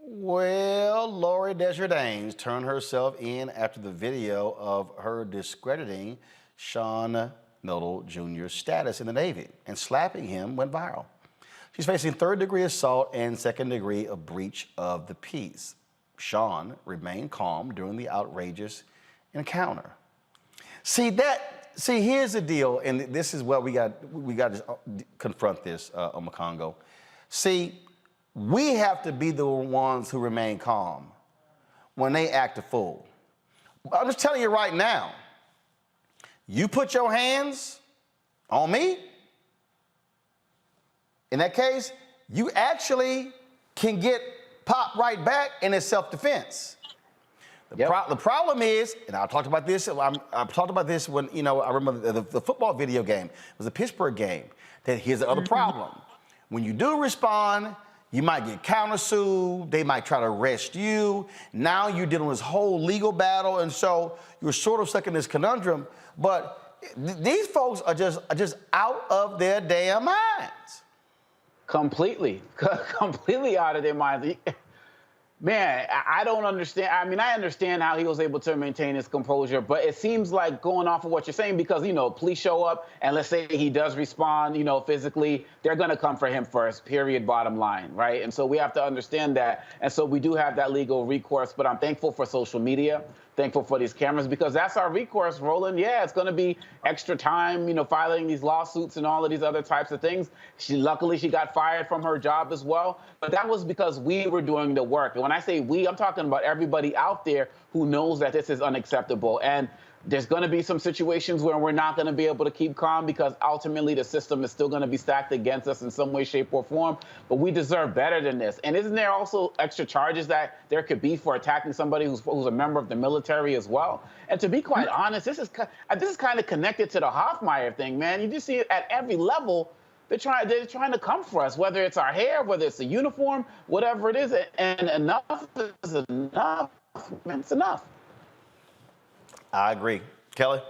Well, Lori Desjardins turned herself in after the video of her discrediting Sean Myrtle Jr.'s status in the Navy and slapping him went viral. She's facing third-degree assault and second degree of breach of the peace. Sean remained calm during the outrageous encounter. See, here's the deal, and this is what we got to confront this, Omakongo. See, we have to be the ones who remain calm when they act a fool. I'm just telling you right now, you put your hands on me, in that case, you actually can get popped right back, and it's self-defense. The problem is, and I talked about this. I talked about this when I remember the football video game. It was a Pittsburgh game. That here's the other problem: when you do respond, you might get countersued. They might try to arrest you. Now you're dealing with this whole legal battle, and so you're sort of stuck in this conundrum. But these folks are just out of their damn minds. Completely out of their minds. Man, I don't understand. I mean, I understand how he was able to maintain his composure, but it seems like going off of what you're saying, because, police show up and let's say he does respond, physically, they're going to come for him first, period, bottom line, right? And so we have to understand that. And so we do have that legal recourse, but I'm thankful for social media, thankful for these cameras, because that's our recourse, Roland. Yeah, it's going to be extra time, filing these lawsuits and all of these other types of things. Luckily, she got fired from her job as well, but that was because we were doing the work. And when I say we, I'm talking about everybody out there who knows that this is unacceptable. And there's going to be some situations where we're not going to be able to keep calm because ultimately the system is still going to be stacked against us in some way, shape, or form. But we deserve better than this. And isn't there also extra charges that there could be for attacking somebody who's a member of the military as well? And to be quite honest, this is kind of connected to the Hoffmeyer thing, man. You just see it at every level. They're trying to come for us, whether it's our hair, whether it's a uniform, whatever it is. And enough is enough. It's enough. I agree. Kelly?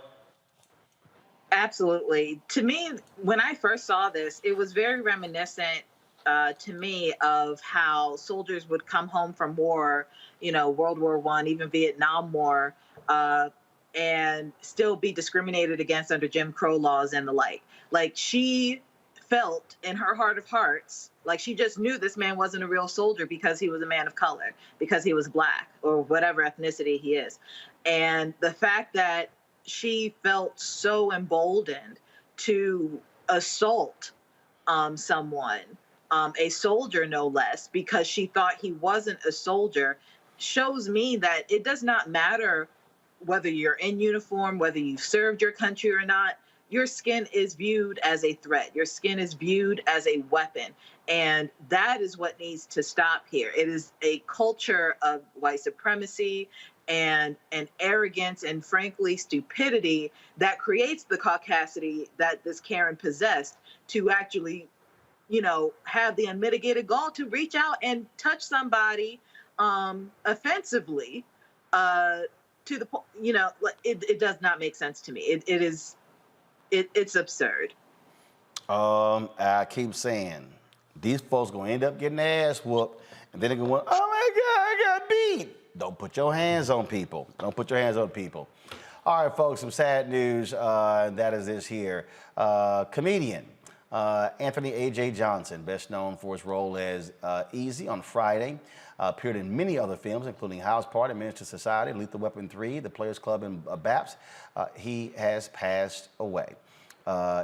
Absolutely. To me, when I first saw this, it was very reminiscent to me of how soldiers would come home from war, World War I, even Vietnam War, and still be discriminated against under Jim Crow laws and the like. Like, she felt in her heart of hearts, like she just knew this man wasn't a real soldier because he was a man of color, because he was Black or whatever ethnicity he is. And the fact that she felt so emboldened to assault someone, a soldier no less, because she thought he wasn't a soldier, shows me that it does not matter whether you're in uniform, whether you've served your country or not. Your skin is viewed as a threat. Your skin is viewed as a weapon. And that is what needs to stop here. It is a culture of white supremacy and arrogance and, frankly, stupidity that creates the caucasity that this Karen possessed to actually, have the unmitigated gall to reach out and touch somebody offensively to the point, it does not make sense to me. It's absurd. I keep saying, these folks gonna end up getting their ass whooped, and then they're gonna, oh my God, I got beat. Don't put your hands on people. Don't put your hands on people. All right, folks, some sad news, and that is this here. Comedian Anthony A.J. Johnson, best known for his role as Easy on Friday, appeared in many other films, including House Party, Minister Society, Lethal Weapon 3, The Players Club, and BAPS. He has passed away.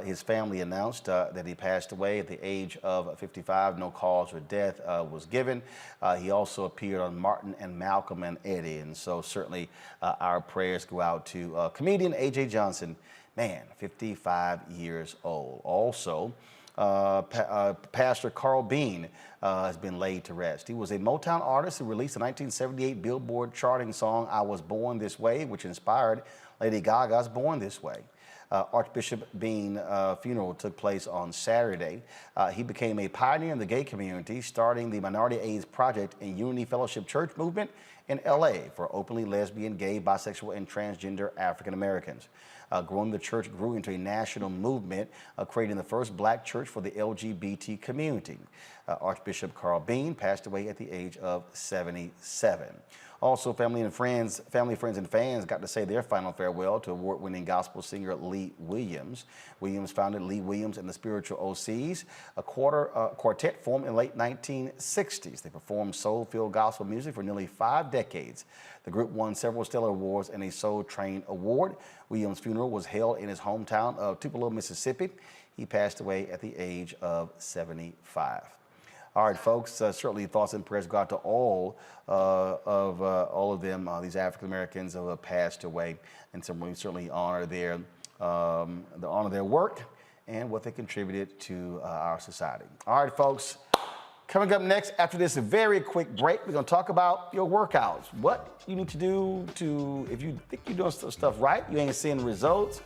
His family announced that he passed away at the age of 55. No cause for death was given. He also appeared on Martin and Malcolm and Eddie, and so certainly our prayers go out to comedian A.J. Johnson. Man, 55 years old. Also, Pastor Carl Bean has been laid to rest. He was a Motown artist who released the 1978 Billboard charting song, I Was Born This Way, which inspired Lady Gaga's Born This Way. Archbishop Bean funeral took place on Saturday. He became a pioneer in the gay community, starting the Minority AIDS Project and Unity Fellowship Church movement in LA for openly lesbian, gay, bisexual, and transgender African Americans. Growing, the church grew into a national movement, creating the first black church for the LGBT community. Archbishop Carl Bean passed away at the age of 77. Also, family, friends, and fans got to say their final farewell to award-winning gospel singer Lee Williams. Williams founded Lee Williams and the Spiritual OCs, a quartet formed in the late 1960s. They performed soul-filled gospel music for nearly 5 decades. The group won several Stellar Awards and a Soul Train Award. Williams' funeral was held in his hometown of Tupelo, Mississippi. He passed away at the age of 75. All right, folks, certainly thoughts and prayers go out to all of them, these African Americans who have passed away, and we certainly honor their work and what they contributed to our society. All right, folks, coming up next after this very quick break, we're going to talk about your workouts. What you need to do if you think you're doing stuff right, you ain't seeing results,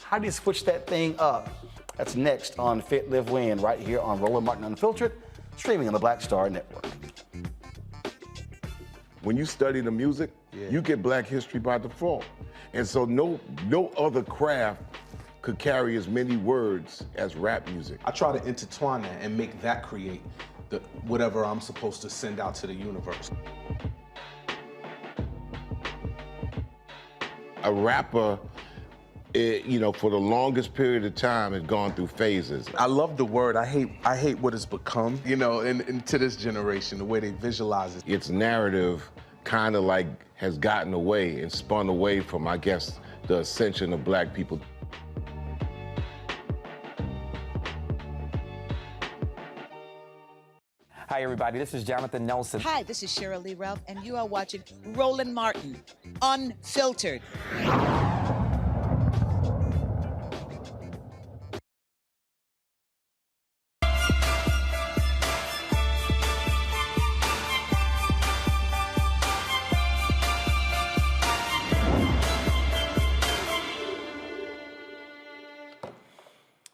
how do you switch that thing up? That's next on Fit, Live, Win, right here on Roland Martin Unfiltered, streaming on the Black Star Network. When you study the music, you get Black history by default. And so no other craft could carry as many words as rap music. I try to intertwine that and make that create whatever I'm supposed to send out to the universe. A rapper, for the longest period of time, has gone through phases. I love the word. I hate what it's become, and to this generation, the way they visualize it. Its narrative kind of has gotten away and spun away from, I guess, the ascension of Black people. Hi, everybody. This is Jonathan Nelson. Hi, this is Cheryl Lee Ralph, and you are watching Roland Martin Unfiltered.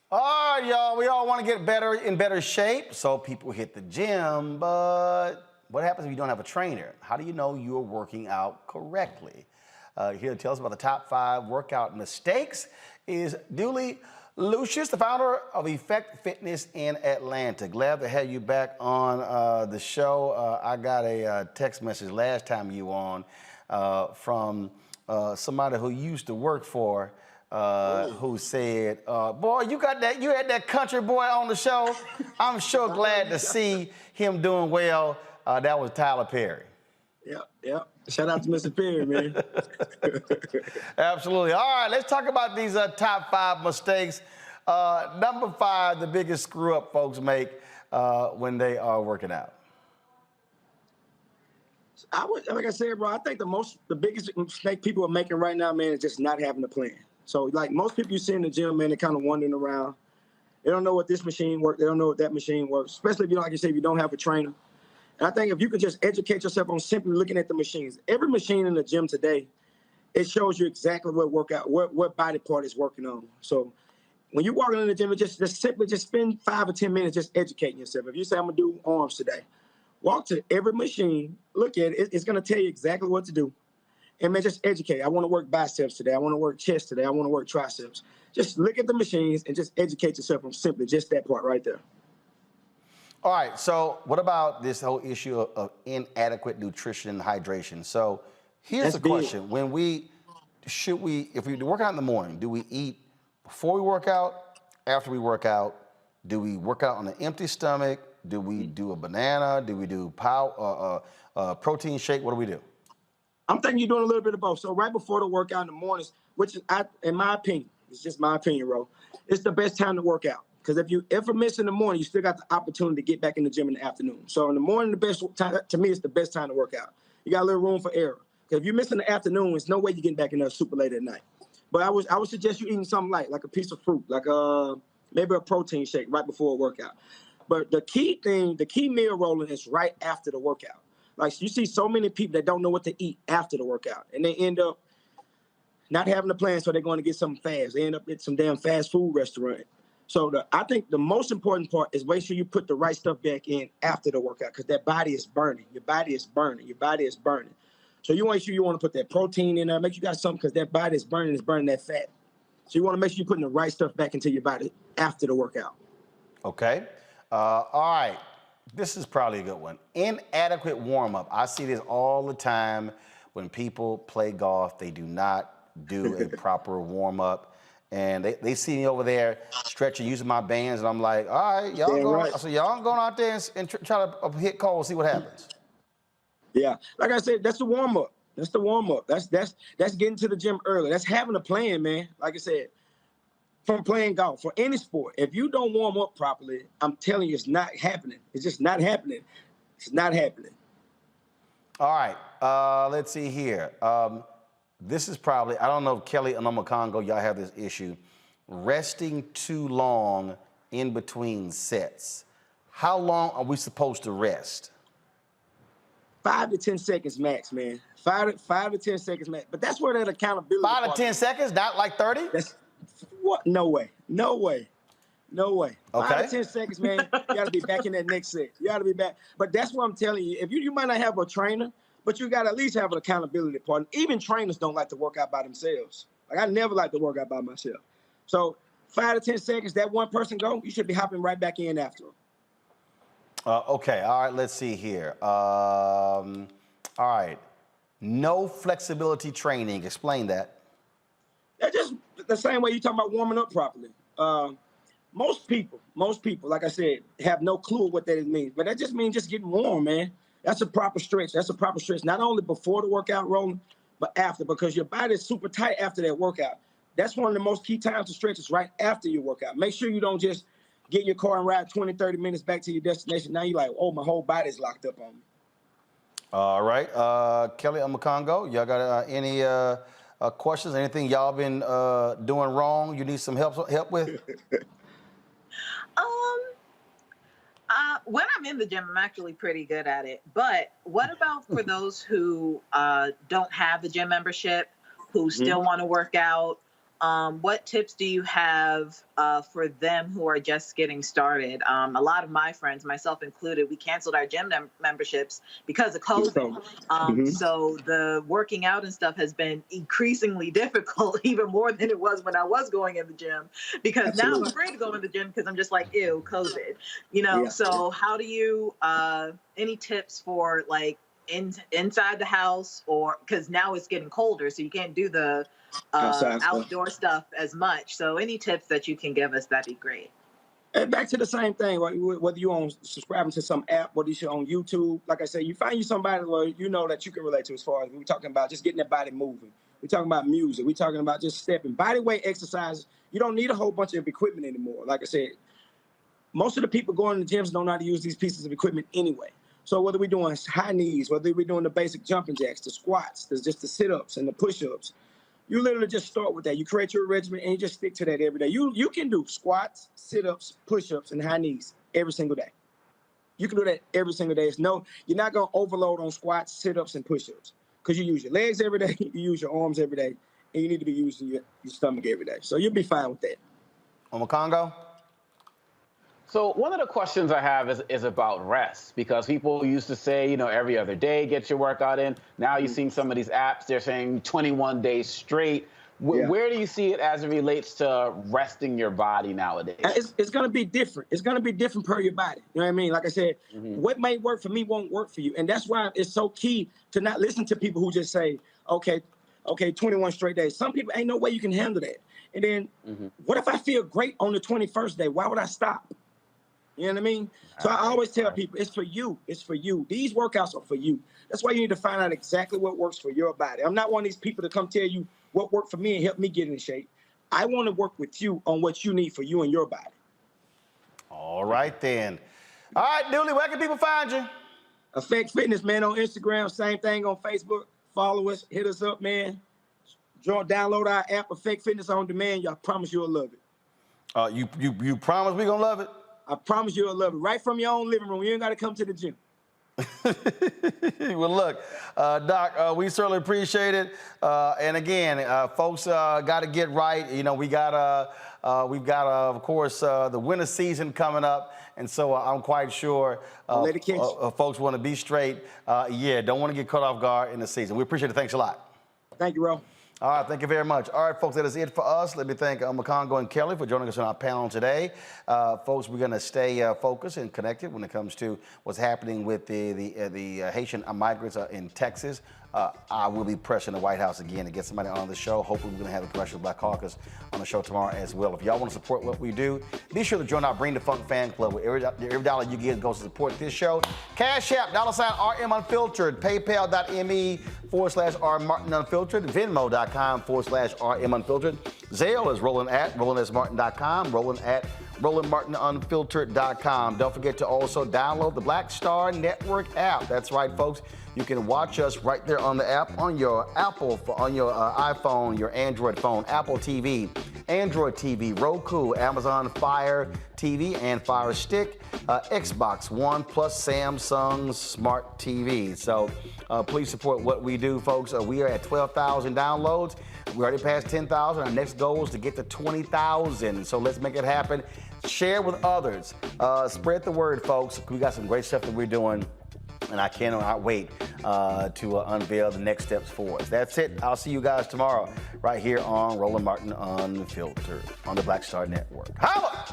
All right, y'all, we all want to get in better shape, so people hit the gym, but what happens if you don't have a trainer? How do you know you're working out correctly? Here to tell us about the top 5 workout mistakes is Dooley Lucius, the founder of Effect Fitness in Atlanta. Glad to have you back on the show. I got a text message last time you were on from somebody who used to work for who said, boy, you had that country boy on the show. I'm sure glad to see him doing well. That was Tyler Perry. Yep. Shout out to Mr. Perry, man. Absolutely. All right, let's talk about these top 5 mistakes. Number 5, the biggest screw up folks make when they are working out. Like I said, bro, I think the biggest mistake people are making right now, man, is just not having a plan. So, like most people you see in the gym, man, they're kind of wandering around. They don't know what this machine works. They don't know what that machine works, especially if like you say, if you don't have a trainer. And I think if you could just educate yourself on simply looking at the machines. Every machine in the gym today, it shows you exactly what body part is working on. So when you're walking in the gym, just simply spend 5 or 10 minutes just educating yourself. If you say, I'm going to do arms today, walk to every machine, look at it. It's going to tell you exactly what to do. And man, just educate. I want to work biceps today. I want to work chest today. I want to work triceps. Just look at the machines and just educate yourself on simply just that part right there. All right, so what about this whole issue of inadequate nutrition and hydration? So here's the question. If we work out in the morning, do we eat before we work out, after we work out, Do we work out on an empty stomach? Do we do a banana? Do we do protein shake? What do we do? I'm thinking you're doing a little bit of both. So right before the workout in the mornings, which is, in my opinion, it's just my opinion, Ro, it's the best time to work out. Because if you ever miss in the morning, you still got the opportunity to get back in the gym in the afternoon. So in the morning, the best time, to me, it's the best time to work out. You got a little room for error. Because if you miss in the afternoon, there's no way you're getting back in there super late at night. But I would suggest you eating something light, like a piece of fruit, like maybe a protein shake right before a workout. But the key meal rolling is right after the workout. Like you see so many people that don't know what to eat after the workout, and they end up not having a plan, so they're going to get something fast. They end up at some damn fast food restaurant. So I think the most important part is make sure you put the right stuff back in after the workout, because that body is burning. Your body is burning. Your body is burning. So you want to make sure you want to put that protein in there. Make sure you got something, because that body is burning that fat. So you want to make sure you're putting the right stuff back into your body after the workout. Okay. All right. This is probably a good one. Inadequate warm-up. I see this all the time when people play golf. They do not do a proper warm-up. And they see me over there stretching, using my bands, and I'm like, all right, y'all going out there and try to hit cold, see what happens. Yeah, like I said, that's the warm-up. That's the warm-up. That's getting to the gym early. That's having a plan, man. Like I said, from playing golf, for any sport, if you don't warm up properly, I'm telling you, it's not happening. It's just not happening. It's not happening. All right, let's see here. This is probably, I don't know if Kelly and Congo, y'all have this issue. Resting too long in between sets. How long are we supposed to rest? 5 to 10 seconds max, man. 5 to 10 seconds max. But that's where that accountability. 5 to 10 seconds, not like 30? What? No way. No way. No way. Okay. 5 to 10 seconds, man. You got to be back in that next set. You got to be back. But that's what I'm telling you. If you might not have a trainer, but you got to at least have an accountability partner. Even trainers don't like to work out by themselves. Like, I never like to work out by myself. So 5 to 10 seconds, that one person go, you should be hopping right back in after them. Okay. All right. Let's see here. All right. No flexibility training. Explain that. That's just the same way you talking about warming up properly. Most people, like I said, have no clue what that means. But that just means just getting warm, man. That's a proper stretch. That's a proper stretch, not only before the workout rolling, but after, because your body is super tight after that workout. That's one of the most key times to stretch is right after your workout. Make sure you don't just get in your car and ride 20, 30 minutes back to your destination. Now you're like, oh, my whole body's locked up on me. All right. Kelly Congo, y'all got any questions? Anything y'all been doing wrong you need some help with? When I'm in the gym, I'm actually pretty good at it. But what about for those who don't have the gym membership, who still want to work out? What tips do you have for them who are just getting started? A lot of my friends, myself included, we canceled our gym memberships because of COVID. So the working out and stuff has been increasingly difficult, even more than it was when I was going in the gym, because now I'm afraid to go in the gym because I'm just like, ew, COVID, you know? So how do you, any tips for like inside the house, or because now it's getting colder, so you can't do the outdoor stuff as much. So any tips that you can give us, that'd be great. And back to the same thing, right? Whether you're on subscribing to some app, whether you're on YouTube, like I said, you find you somebody where you know that you can relate to, as far as we're talking about just getting that body moving. We're talking about music. We're talking about just stepping. Body weight exercises. You don't need a whole bunch of equipment anymore. Like I said, most of the people going to the gyms don't know how to use these pieces of equipment anyway. So whether we're doing high knees, whether we're doing the basic jumping jacks, the squats, there's just the sit-ups and the push-ups, you literally just start with that. You create your regimen and you just stick to that every day. You can do squats, sit-ups, push-ups, and high knees every single day. You can do that every single day. You're not going to overload on squats, sit-ups, and push-ups, because you use your legs every day, you use your arms every day, and you need to be using your stomach every day. So you'll be fine with that. Congo? So one of the questions I have is about rest, because people used to say, you know, every other day, get your workout in. Now you're seeing some of these apps, they're saying 21 days straight. Where do you see it as it relates to resting your body nowadays? It's going to be different. It's going to be different per your body. You know what I mean? Like I said, what may work for me won't work for you. And that's why it's so key to not listen to people who just say, okay, 21 straight days. Some people, ain't no way you can handle that. And then what if I feel great on the 21st day? Why would I stop? You know what I mean? So I always tell people, it's for you. It's for you. These workouts are for you. That's why you need to find out exactly what works for your body. I'm not one of these people to come tell you what worked for me and help me get in shape. I want to work with you on what you need for you and your body. All right, then. All right, Dooley, where can people find you? Effect Fitness, man, on Instagram. Same thing on Facebook. Follow us. Hit us up, man. Download our app, Effect Fitness On Demand. Y'all promise you'll love it. You promise we gonna love it? I promise you'll love it. Right from your own living room. You ain't got to come to the gym. Well, look, Doc, we certainly appreciate it. And again, folks got to get right. You know, we've got, of course, the winter season coming up. And so I'm quite sure folks want to be straight. Don't want to get caught off guard in the season. We appreciate it. Thanks a lot. Thank you, Ro. All right, thank you very much. All right, folks, that is it for us. Let me thank Makongo and Kelly for joining us on our panel today. Folks, we're going to stay focused and connected when it comes to what's happening with the Haitian migrants in Texas. I will be pressing the White House again to get somebody on the show. Hopefully, we're going to have the Congressional Black Caucus on the show tomorrow as well. If y'all want to support what we do, be sure to join our Bring the Funk fan club. Where every dollar you give goes to support this show. Cash App, $RM Unfiltered, PayPal.me/R Martin Unfiltered, Venmo.com/RM Unfiltered. Zelle is Roland@RolandSMartin.com, Roland@RolandMartinUnfiltered.com. Don't forget to also download the Black Star Network app. That's right, folks. You can watch us right there on the app on your iPhone, your Android phone, Apple TV, Android TV, Roku, Amazon Fire TV and Fire Stick, Xbox One, plus Samsung Smart TV. So please support what we do, folks. We are at 12,000 downloads. We already passed 10,000. Our next goal is to get to 20,000. So let's make it happen. Share with others. Spread the word, folks. We got some great stuff that we're doing. And I cannot wait to unveil the next steps for us. That's it. I'll see you guys tomorrow right here on Roland Martin Unfiltered on the Black Star Network. Holla!